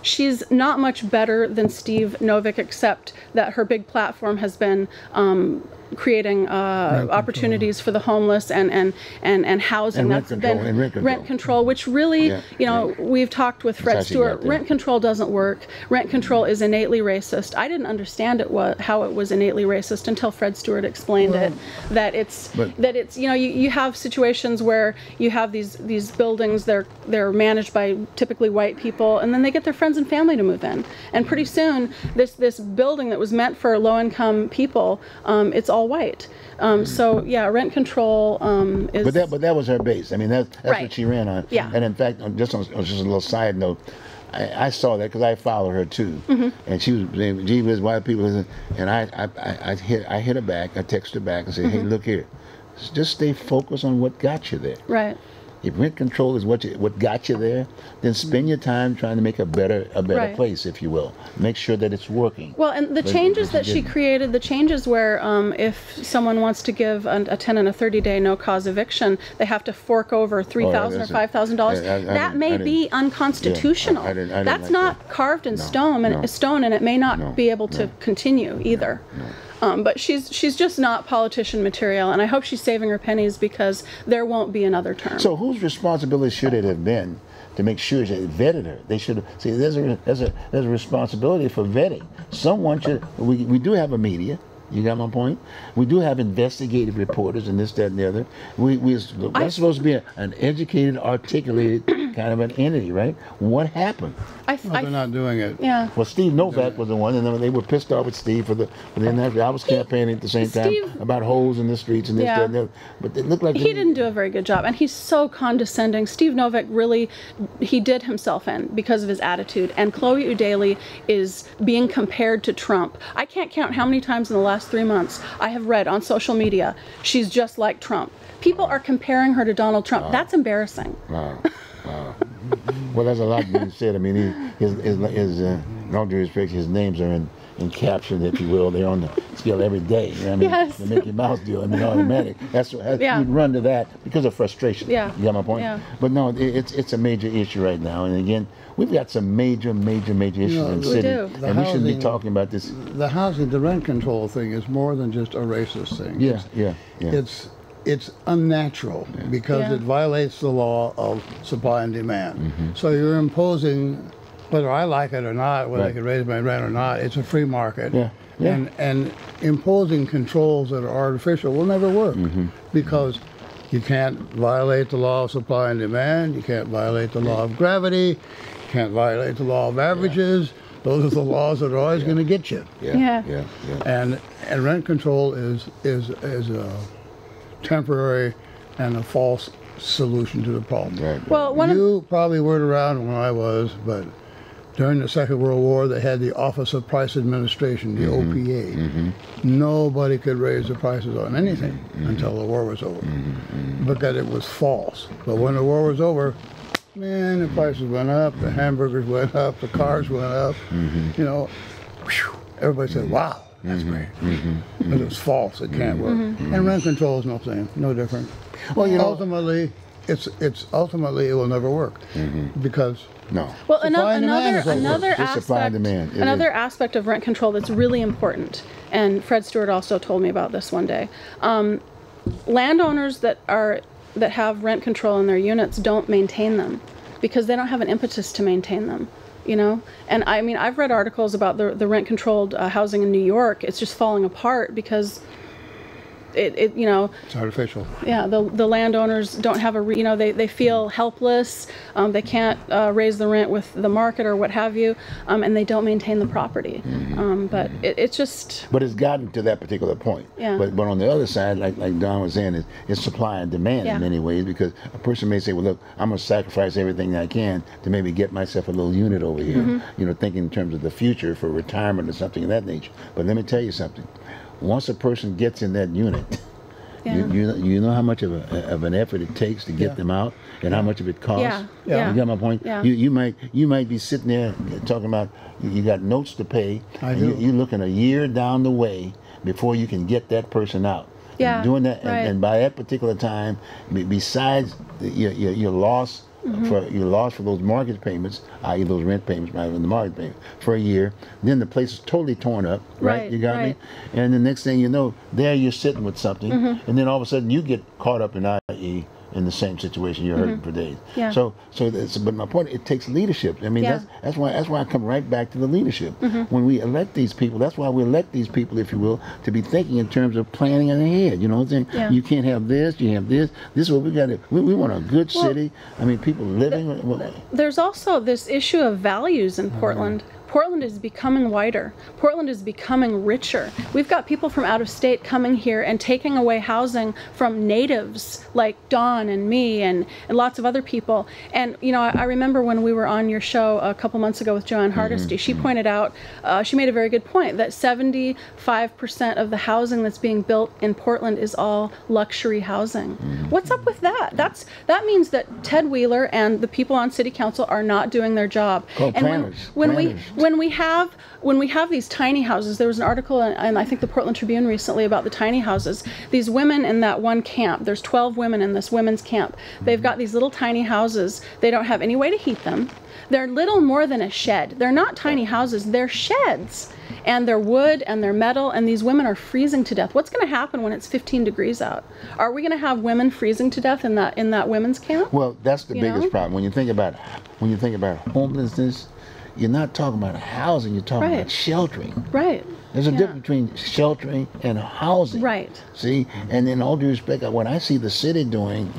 C: She's not much better than Steve Novick, except that her big platform has been creating opportunities for the homeless and housing.
B: And rent control,
C: which really, we've talked with Fred Stewart. Rent control doesn't work. Rent control is innately racist. I didn't understand how it was innately racist until Fred Stewart explained that it's you have situations where you have these buildings, they're managed by typically white people, and then they get their friends and family to move in, and pretty soon this building that was meant for low-income people, it's all white. So yeah, rent control is.
B: But that was her base. I mean, that's what she ran on.
C: Yeah.
B: And in fact, just a little side note, I saw that because I follow her too, and she was saying, "Gee whiz, white people," and I hit her back. I text her back and said, "Hey, look here, just stay focused on what got you there."
C: Right.
B: If rent control is what got you there, then spend your time trying to make a better place, if you will. Make sure that it's working.
C: Well, and the changes that she created, the changes where if someone wants to give a 10 and a 30-day no-cause eviction, they have to fork over $3,000 or $5,000. That may be unconstitutional. That's not carved in stone, and it may not be able to continue either. But she's just not politician material, and I hope she's saving her pennies because there won't be another term.
B: So whose responsibility should it have been to make sure they vetted her? They should see. There's a responsibility for vetting. Someone should. We do have a media. You got my point? We do have investigative reporters and this, that, and the other. We're supposed to be an educated, articulated kind of an entity, right? What happened?
D: They're not doing it.
C: Yeah.
B: Well, Steve Novak was the one, and then they were pissed off with Steve for the. I was campaigning at the same time about holes in the streets and this, that, and the other. But it looked like
C: he didn't do a very good job, and he's so condescending. Steve Novak really, he did himself in because of his attitude. And Chloe Eudaly is being compared to Trump. I can't count how many times in the last 3 months I have read on social media, she's just like Trump. People are comparing her to Donald Trump. Wow. That's embarrassing.
B: Wow. Wow. Well, there's a lot being said. I mean, in all due respect, his names are in caption, if you will. They're on the scale every day. You know what I mean?
C: Yes.
B: The Mickey Mouse deal. I mean, automatic. You'd run to that because of frustration.
C: Yeah.
B: You got my point?
C: Yeah.
B: But no, it's a major issue right now. And again, we've got some major issues in the city. And we shouldn't be talking about this.
D: The rent control thing is more than just a racist thing.
B: Yeah.
D: It's unnatural because it violates the law of supply and demand.
B: Mm-hmm.
D: So you're imposing, whether I like it or not, whether I can raise my rent or not, it's a free market.
B: Yeah.
D: And imposing controls that are artificial will never work because you can't violate the law of supply and demand, you can't violate the law of gravity, you can't violate the law of averages. Those are the laws that are always going to get you.
C: Yeah.
D: And rent control is a temporary and a false solution to the problem.
B: Right.
C: Well,
D: you probably weren't around when I was, but during the Second World War, they had the Office of Price Administration, the OPA. Nobody could raise the prices on anything until the war was over, because it was false. But when the war was over, man, the prices went up, the hamburgers went up, the cars went up. You know, everybody said, "Wow, that's great." But it's false. It can't work. And rent control is no different. Well, ultimately, ultimately it will never work because.
B: No.
C: Well, another
B: aspect.
C: Aspect of rent control that's really important, and Fred Stewart also told me about this one day. Landowners that have rent control in their units don't maintain them because they don't have an impetus to maintain them. You know, and I mean, I've read articles about the rent-controlled housing in New York. It's just falling apart because
D: it's artificial.
C: Yeah, the landowners don't have they feel helpless. They can't raise the rent with the market or what have you, and they don't maintain the property. But it's just.
B: But it's gotten to that particular point.
C: Yeah.
B: But on the other side, like Don was saying, it's supply and demand in many ways, because a person may say, well, look, I'm going to sacrifice everything I can to maybe get myself a little unit over here. Thinking in terms of the future for retirement or something of that nature. But let me tell you something. Once a person gets in that unit, you know how much of an effort it takes to get them out, and how much of it costs. You got my point. You might be sitting there talking about you got notes to pay. You're looking a year down the way before you can get that person out. And doing that, and by that particular time, besides your loss. For those mortgage payments, i.e. those rent payments, rather than the mortgage payment, for a year. Then the place is totally torn up, right? You got me? And the next thing you know, there you're sitting with something, and then all of a sudden you get caught up in i.e. in the same situation. You're hurting for days. But my point, it takes leadership. I mean, that's why I come right back to the leadership. When we elect these people, that's why we elect these people, if you will, to be thinking in terms of planning ahead. You know what I'm saying? You can't have this. You have this. This is what we got to. We want a good city. I mean, people living.
C: There's also this issue of values in Portland. Portland is becoming whiter. Portland is becoming richer. We've got people from out of state coming here and taking away housing from natives like Don and me and lots of other people. And, I remember when we were on your show a couple months ago with Joanne Hardesty, she pointed out, she made a very good point, that 75% of the housing that's being built in Portland is all luxury housing. What's up with that? That means that Ted Wheeler and the people on City Council are not doing their job.
B: And
C: when we have these tiny houses, there was an article in I think the Portland Tribune recently about the tiny houses. These women in that one camp, there's 12 women in this women's camp. They've got these little tiny houses. They don't have any way to heat them. They're little more than a shed. They're not tiny houses, they're sheds. and they're wood and they're metal, and these women are freezing to death. What's going to happen when it's 15 degrees out? Are we going to have women freezing to death in that women's camp?
B: Well, that's the biggest problem. When you think about homelessness, you're not talking about housing, you're talking about sheltering.
C: Right.
B: There's a difference between sheltering and housing.
C: Right.
B: See, and in all due respect, what I see the city doing,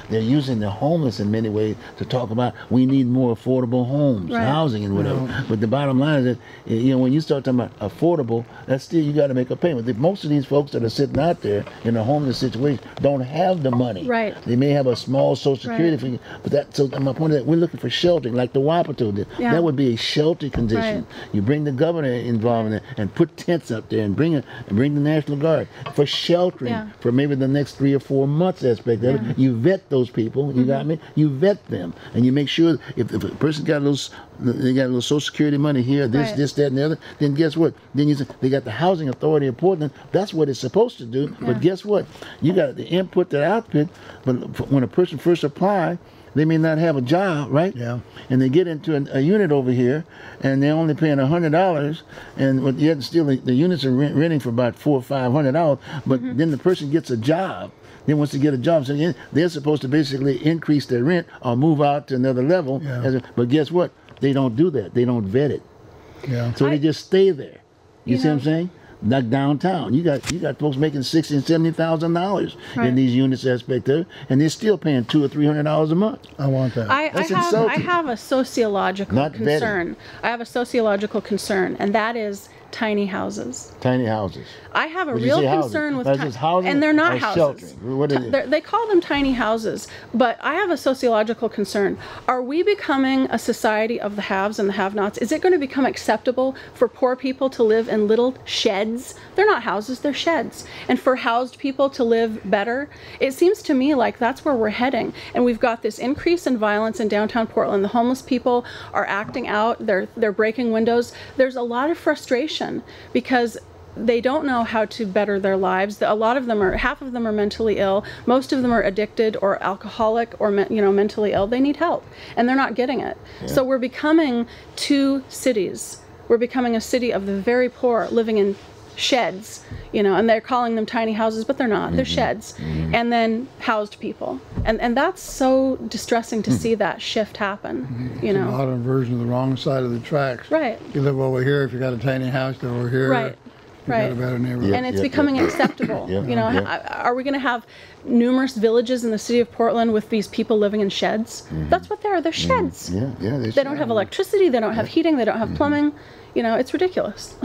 B: they're using the homeless in many ways to talk about we need more affordable homes, housing, and whatever. But the bottom line is that when you start talking about affordable, that's still you got to make a payment. Most of these folks that are sitting out there in a homeless situation don't have the money.
C: Right.
B: They may have a small Social Security figure, but so my point is that we're looking for sheltering, like the Wapato did.
C: Yeah.
B: That would be a shelter condition. You bring the governor involved in it and put tents up there and bring the National Guard for sheltering for maybe the next 3 or 4 months aspect of it. You vet those people, you got me? You vet them, and you make sure if a person got a little Social Security money here, this, that, and the other, then guess what? Then you say they got the Housing Authority of Portland. That's what it's supposed to do. But guess what? You got the input, the output. But when a person first applies, they may not have a job, right? Yeah. And they get into a unit over here, and they're only paying $100, and yet still the units are renting for about $400 or $500. But then the person gets a job. Then once they get a job, so they're supposed to basically increase their rent or move out to another level. Yeah. But guess what? They don't do that. They don't vet it. Yeah. So they just stay there. You see what I'm saying? Like downtown, you got folks making $60,000 and $70,000 in these units aspect of it, and they're still paying $200 or $300 a month.
D: I want that.
C: I have a sociological concern. I have a sociological concern, and that is tiny houses.
B: Tiny houses.
C: I have a real concern with
B: housing,
C: and they're not houses.
B: What is it?
C: They call them tiny houses, but I have a sociological concern. Are we becoming a society of the haves and the have-nots? Is it going to become acceptable for poor people to live in little sheds? They're not houses, they're sheds. And for housed people to live better? It seems to me like that's where we're heading. And we've got this increase in violence in downtown Portland. The homeless people are acting out, they're breaking windows. There's a lot of frustration because they don't know how to better their lives. Half of them are mentally ill. Most of them are addicted or alcoholic or mentally ill. They need help, and they're not getting it. Yeah. So we're becoming two cities. We're becoming a city of the very poor living in sheds, and they're calling them tiny houses, but they're not. They're sheds. And then housed people. And that's so distressing to see that shift happen.
D: It's a modern version of the wrong side of the tracks.
C: Right.
D: You live over here if you got a tiny house, live over here.
C: Right.
D: Got a better neighborhood.
C: And it's becoming acceptable. Are we going to have numerous villages in the city of Portland with these people living in sheds? That's what they are. They're sheds. They don't have electricity. They don't have heating. They don't have plumbing. It's ridiculous.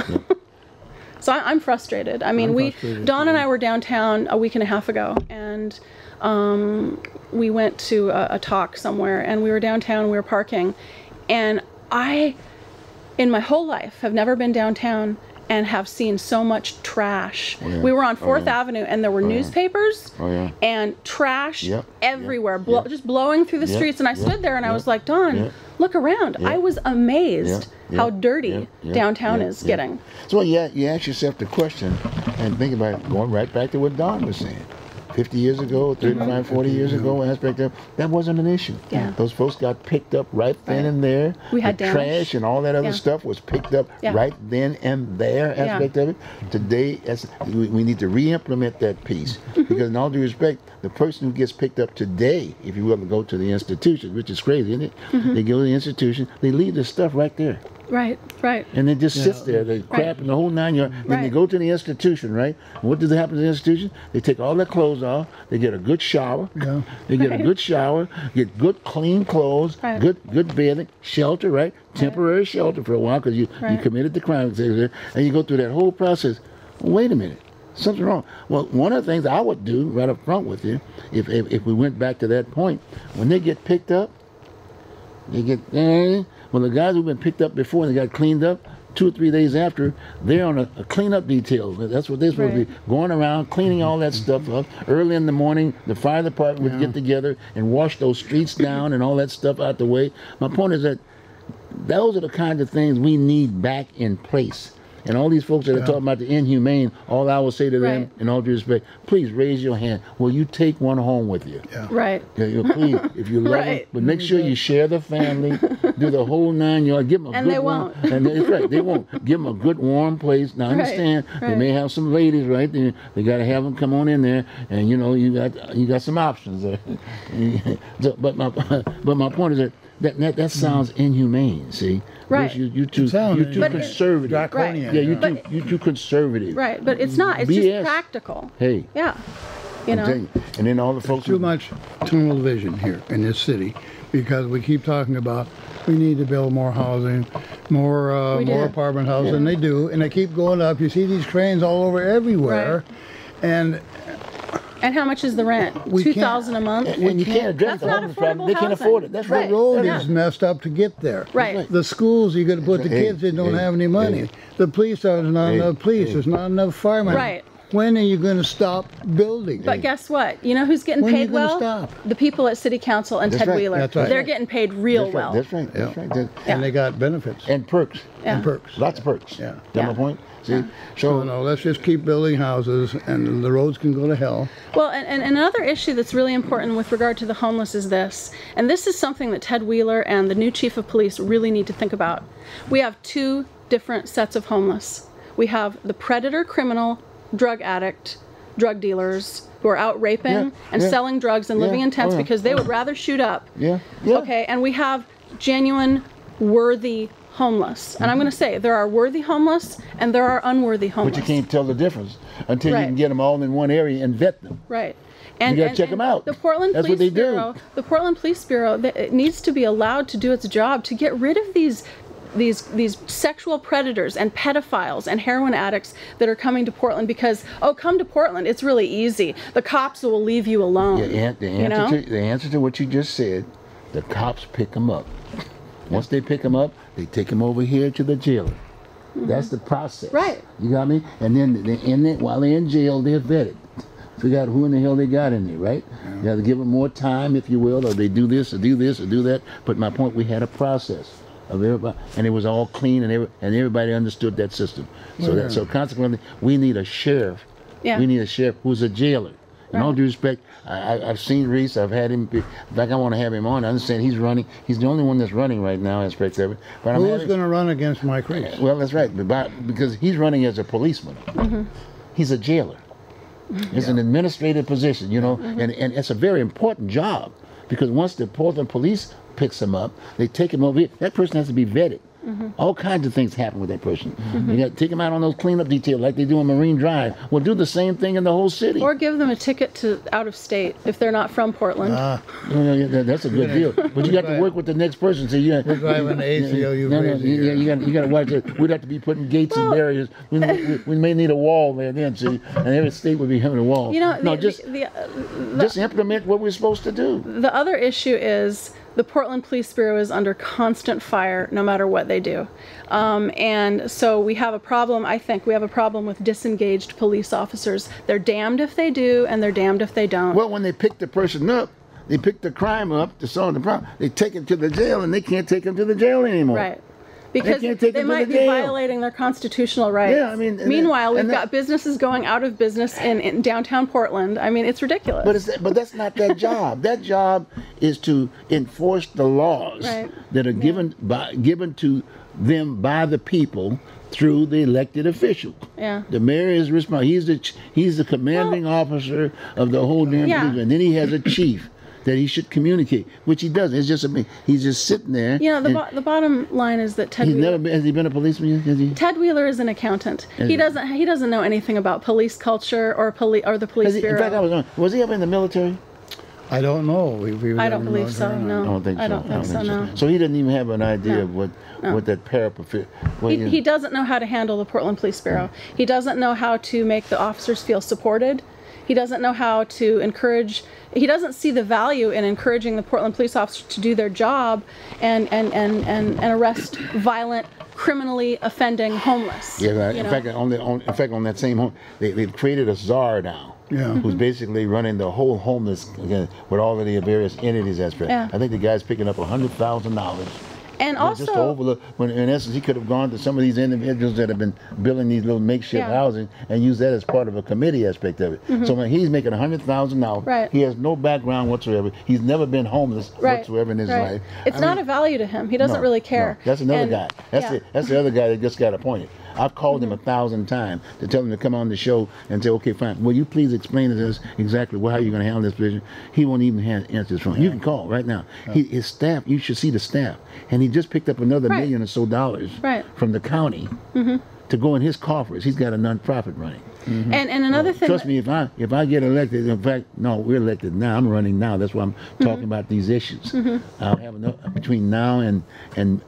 C: So I'm frustrated. I mean, Dawn and I were downtown a week and a half ago, and we went to a talk somewhere, and we were downtown, we were parking, and I, in my whole life, have never been downtown and have seen so much trash. We were on 4th Avenue, and there were newspapers and trash everywhere, just blowing through the streets, and I stood there and I was like, Dawn, look around. I was amazed how dirty downtown is getting.
B: So you ask yourself the question and think about it, going right back to what Dawn was saying. 50 years ago, 35, 40 years ago, aspect of that wasn't an issue. Those folks got picked up right then and there.
C: We had
B: trash and all that other stuff was picked up right then and there, aspect of it. Today, we need to re-implement that piece because in all due respect, the person who gets picked up today, if you will, to go to the institution, which is crazy, isn't it? They go to the institution, they leave the stuff right there.
C: Right.
B: And it just sits there, the crap and the whole 9 yards. Then they go to the institution, right? And what does happen to the institution? They take all their clothes off, they get a good shower, they get a good shower, get good clean clothes, good bedding, shelter, right? Temporary shelter for a while because you committed the crime, and you go through that whole process. Wait a minute. Something wrong. Well, one of the things I would do right up front with you, if we went back to that point, when they get picked up, well, the guys who've been picked up before and they got cleaned up, 2 or 3 days after, they're on a cleanup detail. That's what they're supposed to be, going around cleaning all that stuff up. Early in the morning, the fire department would get together and wash those streets down and all that stuff out the way. My point is that those are the kinds of things we need back in place. And all these folks that are talking about the inhumane, all I will say to them,
C: Right.
B: in all due respect, please raise your hand. Will you take one home with you?
D: Yeah.
C: Right.
B: Please, if you love them,
C: Right.
B: but make sure you share the family, do the whole 9 yards. Give them a
C: And
B: good
C: they
B: warm,
C: won't.
B: and that's right, they won't. Give them a good warm place. Now, I
C: Right,
B: understand they
C: right.
B: may have some ladies, right? They got to have them come on in there, and you know you got some options there. but my point is that sounds inhumane. See,
C: Right.
B: Bruce, you're too
D: But
B: conservative.
D: Draconian.
B: Yeah,
C: But-
B: you're too conservative.
C: Right. But it's not. It's
B: BS.
C: just practical.
B: Hey,
C: Yeah. You
B: I'm
C: know.
B: telling you. And then all the folks
D: Too much tunnel vision here in this city, because we keep talking about we need to build more housing, more
C: We do.
D: more apartment houses, and they do, and they keep going up. You see these cranes all over everywhere, and
C: And how much is the rent?
D: We can't-
C: $2,000 a month.
B: and you can't address
C: That's
B: the
C: not
B: homeless problem. They
C: affordable
B: can't
C: housing.
B: afford it. That's
C: Right.
D: the road
C: Yeah.
D: is messed up to get there.
C: Right.
D: The schools you got to put the
B: Hey,
D: kids in don't
B: hey,
D: have any money.
B: hey.
D: The police there's not
B: Hey,
D: enough police.
B: hey.
D: There's not enough firemen.
C: Right.
D: When are you going to stop building?
C: But guess what? You know who's getting
D: When are you
C: paid
D: gonna
C: well?
D: stop?
C: The people at City Council and
B: That's
C: Ted
B: right.
C: Wheeler.
D: That's right.
C: They're getting paid real
B: That's right.
C: well.
B: That's right. That's right. That-
D: And they got benefits
B: and perks.
C: Yeah.
D: and perks.
B: Lots of perks.
D: Yeah.
B: That my
C: Yeah.
B: point? See?
D: So no, let's just keep building houses, and the roads can go to hell.
C: Well, and another issue that's really important with regard to the homeless is this, and this is something that Ted Wheeler and the new chief of police really need to think about. We have two different sets of homeless. We have the predator criminal, drug addict, drug dealers who are out raping
B: Yeah,
C: and
B: yeah.
C: selling drugs and living
B: Yeah,
C: in tents
B: oh, yeah,
C: because they
B: oh.
C: would rather shoot up.
B: Yeah. Yeah.
C: Okay, and we have genuine, worthy homeless. And I'm going to say there are worthy homeless and there are unworthy homeless.
B: But you can't tell the difference until you
C: Right.
B: can get them all in one area and vet them.
C: Right.
B: You gotta check 'em out.
C: The Portland
B: That's
C: Police
B: what they do.
C: Bureau, the Portland Police Bureau, it needs to be allowed to do its job to get rid of these sexual predators and pedophiles and heroin addicts that are coming to Portland because, oh, come to Portland, it's really easy. The cops will leave you alone.
B: Yeah,
C: you know?
B: the answer to what you just said, the cops pick them up. Once they pick them up, they take them over here to the jailer. That's the process.
C: Right.
B: You got me? And then while they're in jail, they're vetted. Figure out who in the hell they got in there, right? Yeah. You have to give them more time, if you will, or they do this or do this or do that. But my point, we had a process of everybody, and it was all clean, and everybody understood that system. So consequently, we need a sheriff.
C: Yeah.
B: We need a sheriff who's a jailer. In all due respect, I've seen Reese. I've had him. In fact, I want to have him on. I understand he's running. He's the only one that's running right now, aspect of it. But
D: Who's going to run against Mike Reese?
B: Well, that's right, because he's running as a policeman.
C: Mm-hmm.
B: He's a jailer. It's an administrative position, you know, and it's a very important job, because once the Portland police picks him up, they take him over here. That person has to be vetted. All kinds of things happen with that person. You got to take them out on those cleanup details like they do on Marine Drive. We'll do the same thing in the whole city.
C: Or give them a ticket to out of state if they're not from Portland.
B: That's a good deal. But you got to work with the next person. So
D: We're driving the ACLU.
B: you got to watch it. We'd have to be putting gates and barriers. We may need a wall there then, see, and every state would be having a wall.
C: You know,
B: no, just implement what we're supposed to do.
C: The other issue is the Portland Police Bureau is under constant fire no matter what they do. And so we have a problem, I think, we have a problem with disengaged police officers. They're damned if they do and they're damned if they don't.
B: Well, when they pick the person up, they pick the crime up to solve the problem. They take him to the jail, and they can't take him to the jail anymore.
C: Right. Because
B: can't take
C: they
B: them to
C: might
B: the
C: be
B: jail.
C: violating their constitutional rights.
B: Yeah, I mean,
C: Meanwhile, we've
B: and
C: got businesses going out of business in downtown Portland. I mean, it's ridiculous.
B: But that's not their job. That job is to enforce the laws that are given to them by the people through the elected official.
C: Yeah.
B: The mayor is responsible. He's the commanding officer of the whole damn police, and then he has a chief that he should communicate, which he doesn't. It's just he's just sitting there.
C: You know, the bottom line is that Ted Wheeler,
B: has he been a policeman yet? Has he?
C: Ted Wheeler is an accountant. He doesn't know anything about police culture or the police bureau.
B: In fact, was he ever in the military?
D: I don't know.
C: I don't believe so. No.
B: I don't think so.
C: I don't think so. No.
B: So he didn't even have an idea of what that parapet.
C: He doesn't know how to handle the Portland Police Bureau. He doesn't know how to make the officers feel supported. He doesn't know how to encourage. He doesn't see the value in encouraging the Portland police officers to do their job and arrest violent, criminally offending homeless.
B: Yeah, right. In fact, on that same home, they've created a czar now.
D: Yeah.
B: Who's basically running the whole homeless with all of the various entities. I think the guy's picking up $100,000
C: And
B: just to
C: also,
B: overlook, when in essence he could have gone to some of these individuals that have been building these little makeshift
C: Yeah.
B: housing and used that as part of a committee aspect of it. So when he's making $100,000,
C: Right.
B: he has no background whatsoever. He's never been homeless
C: right,
B: whatsoever in his
C: right.
B: life.
C: It's
B: I
C: not
B: mean,
C: a value to him. He doesn't
B: no,
C: really care.
B: no, that's another
C: And-
B: guy.
C: yeah.
B: That's the other guy that just got appointed. I've called him 1,000 times to tell him to come on the show and say, okay, fine. Will you please explain to us exactly how you're going to handle this position? He won't even answer his phone. You can call right now. His staff, you should see the staff. And he just picked up another
C: Right.
B: $1 million or so
C: Right.
B: from the county to go in his coffers. He's got a nonprofit running.
C: And another thing.
B: Trust me, if I get elected, in fact, no, we're elected now. I'm running now. That's why I'm talking about these issues. I'll have enough between now and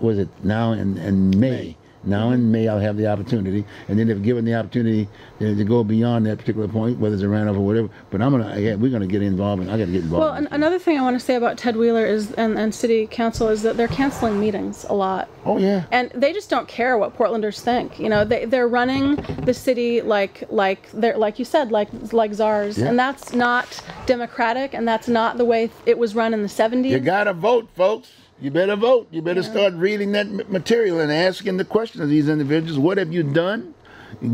B: was it now and May. Now in May, I'll have the opportunity, and then if given the opportunity to go beyond that particular point, whether it's a runoff or whatever, but we're gonna get involved, and I got to get involved.
C: Well, another thing I want to say about Ted Wheeler is, and City Council, is that they're canceling meetings a lot.
B: Oh yeah.
C: And they just don't care what Portlanders think. You know, they're running the city like you said, like czars,
B: Yeah.
C: and that's not democratic, and that's not the way it was run in the 70s.
B: You gotta vote, folks. You better vote. You better start reading that material and asking the question of these individuals. What have you done?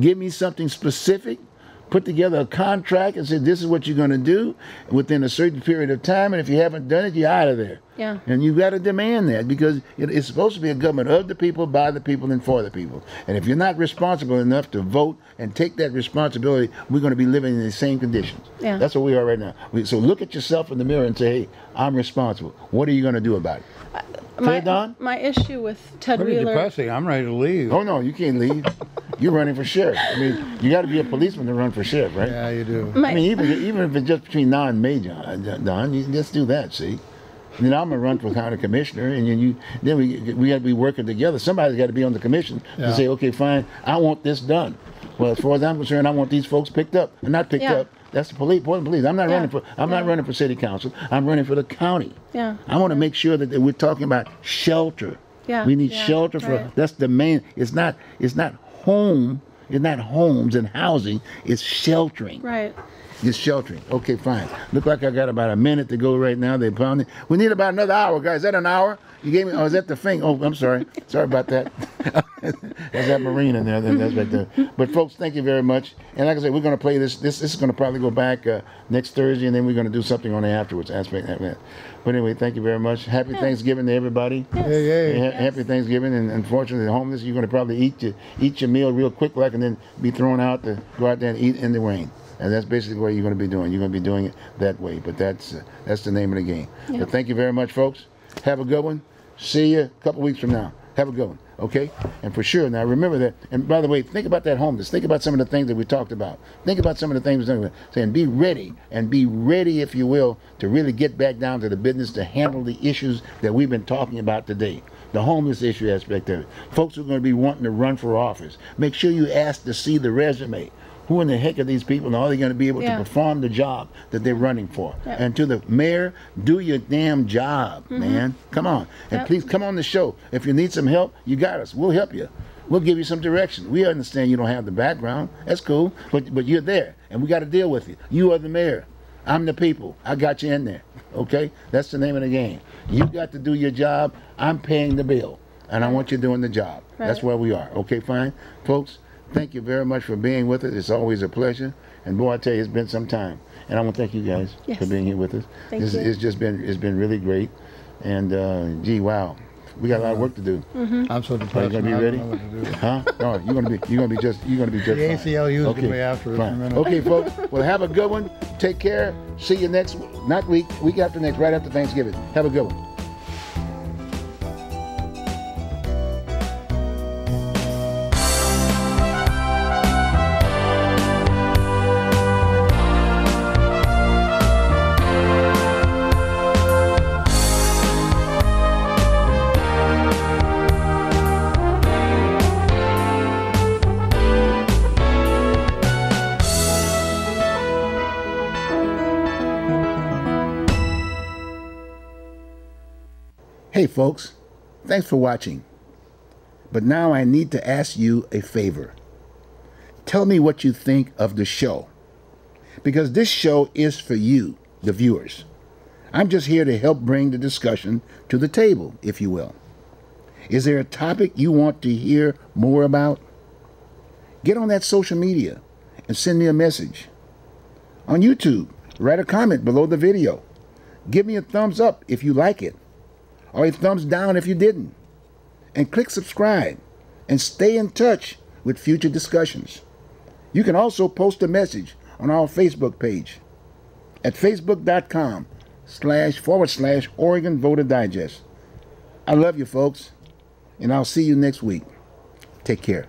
B: Give me something specific. Put together a contract and say, this is what you're going to do within a certain period of time. And if you haven't done it, you're out of there.
C: Yeah.
B: And you've got to demand that, because it's supposed to be a government of the people, by the people, and for the people. And if you're not responsible enough to vote and take that responsibility, we're going to be living in the same conditions.
C: Yeah.
B: That's what we are right now. So look at yourself in the mirror and say, hey, I'm responsible. What are you going to do about it? Don?
C: My issue with Ted
D: Pretty
C: Wheeler.
D: depressing. I'm ready to leave.
B: Oh no, you can't leave. You're running for sheriff. I mean, you got to be a policeman to run for sheriff, right?
D: Yeah, you do.
B: I mean, even if it's just between now and May, Don, you just do that. See, and then I'm gonna run for county commissioner, and then we got to be working together. Somebody's got to be on the commission to say, okay, fine, I want this done. Well, as far as I'm concerned, I want these folks picked up, and not picked up. That's the Portland Police. I'm not running for. I'm not running for city council. I'm running for the county.
C: Yeah.
B: I want to make sure that we're talking about shelter.
C: Yeah.
B: We need shelter for.
C: Right.
B: That's the main. It's not home. It's not homes and housing. It's sheltering.
C: Right.
B: It's sheltering. Okay, fine. Look like I got about a minute to go right now. They pounding. We need about another hour, guys. Is that an hour? You gave me. Oh, is that the thing? Oh, I'm sorry. Sorry about that. There's that marine in there. That's right there. But folks, thank you very much. And like I said, we're going to play this. This is going to probably go back next Thursday, and then we're going to do something on the afterwards aspect of that. But anyway, thank you very much. Happy Thanksgiving to everybody.
D: Yes.
B: Happy Thanksgiving. And unfortunately, the homeless, you're going to probably eat your meal real quick, like, and then be thrown out to go out there and eat in the rain. And that's basically what you're going to be doing. You're going to be doing it that way. But that's the name of the game.
C: Yeah.
B: But thank you very much, folks. Have a good one. See you a couple weeks from now. Have a good one. Okay? And for sure, now remember that. And by the way, think about that homeless. Think about some of the things that we talked about. Think about some of the things we're talking about. Saying be ready, and be ready, if you will, to really get back down to the business to handle the issues that we've been talking about today. The homeless issue aspect of it. Folks who are going to be wanting to run for office, make sure you ask to see the resume. Who in the heck are these people, and are they going to be able to perform the job that they're running for?
C: Yep.
B: And to the mayor, do your damn job, man. Come on. And please come on the show. If you need some help, you got us. We'll help you. We'll give you some direction. We understand you don't have the background. That's cool. But you're there, and we got to deal with you. You are the mayor. I'm the people. I got you in there. Okay? That's the name of the game. You got to do your job. I'm paying the bill, and I want you doing the job.
C: Right.
B: That's where we are. Okay, fine? Folks, thank you very much for being with us. It's always a pleasure. And boy, I tell you, it's been some time. And I want to thank you guys for being here with us.
C: Thank you.
B: It's been really great. And gee, wow, we got a lot of work to do.
D: I'm so depressed.
B: Are you gonna be
D: I
B: ready?
D: don't know what to do.
B: Huh? No, you're gonna be just
D: The
B: fine.
D: ACLU is going to be after us in a
B: Fine.
D: minute.
B: Okay, folks. Well, have a good one. Take care. See you next week after next, right after Thanksgiving. Have a good one. Hey folks, thanks for watching. But now I need to ask you a favor. Tell me what you think of the show. Because this show is for you, the viewers. I'm just here to help bring the discussion to the table, if you will. Is there a topic you want to hear more about? Get on that social media and send me a message. On YouTube, write a comment below the video. Give me a thumbs up if you like it, or a thumbs down if you didn't. And click subscribe and stay in touch with future discussions. You can also post a message on our Facebook page at facebook.com//Oregon Voter Digest. I love you, folks, and I'll see you next week. Take care.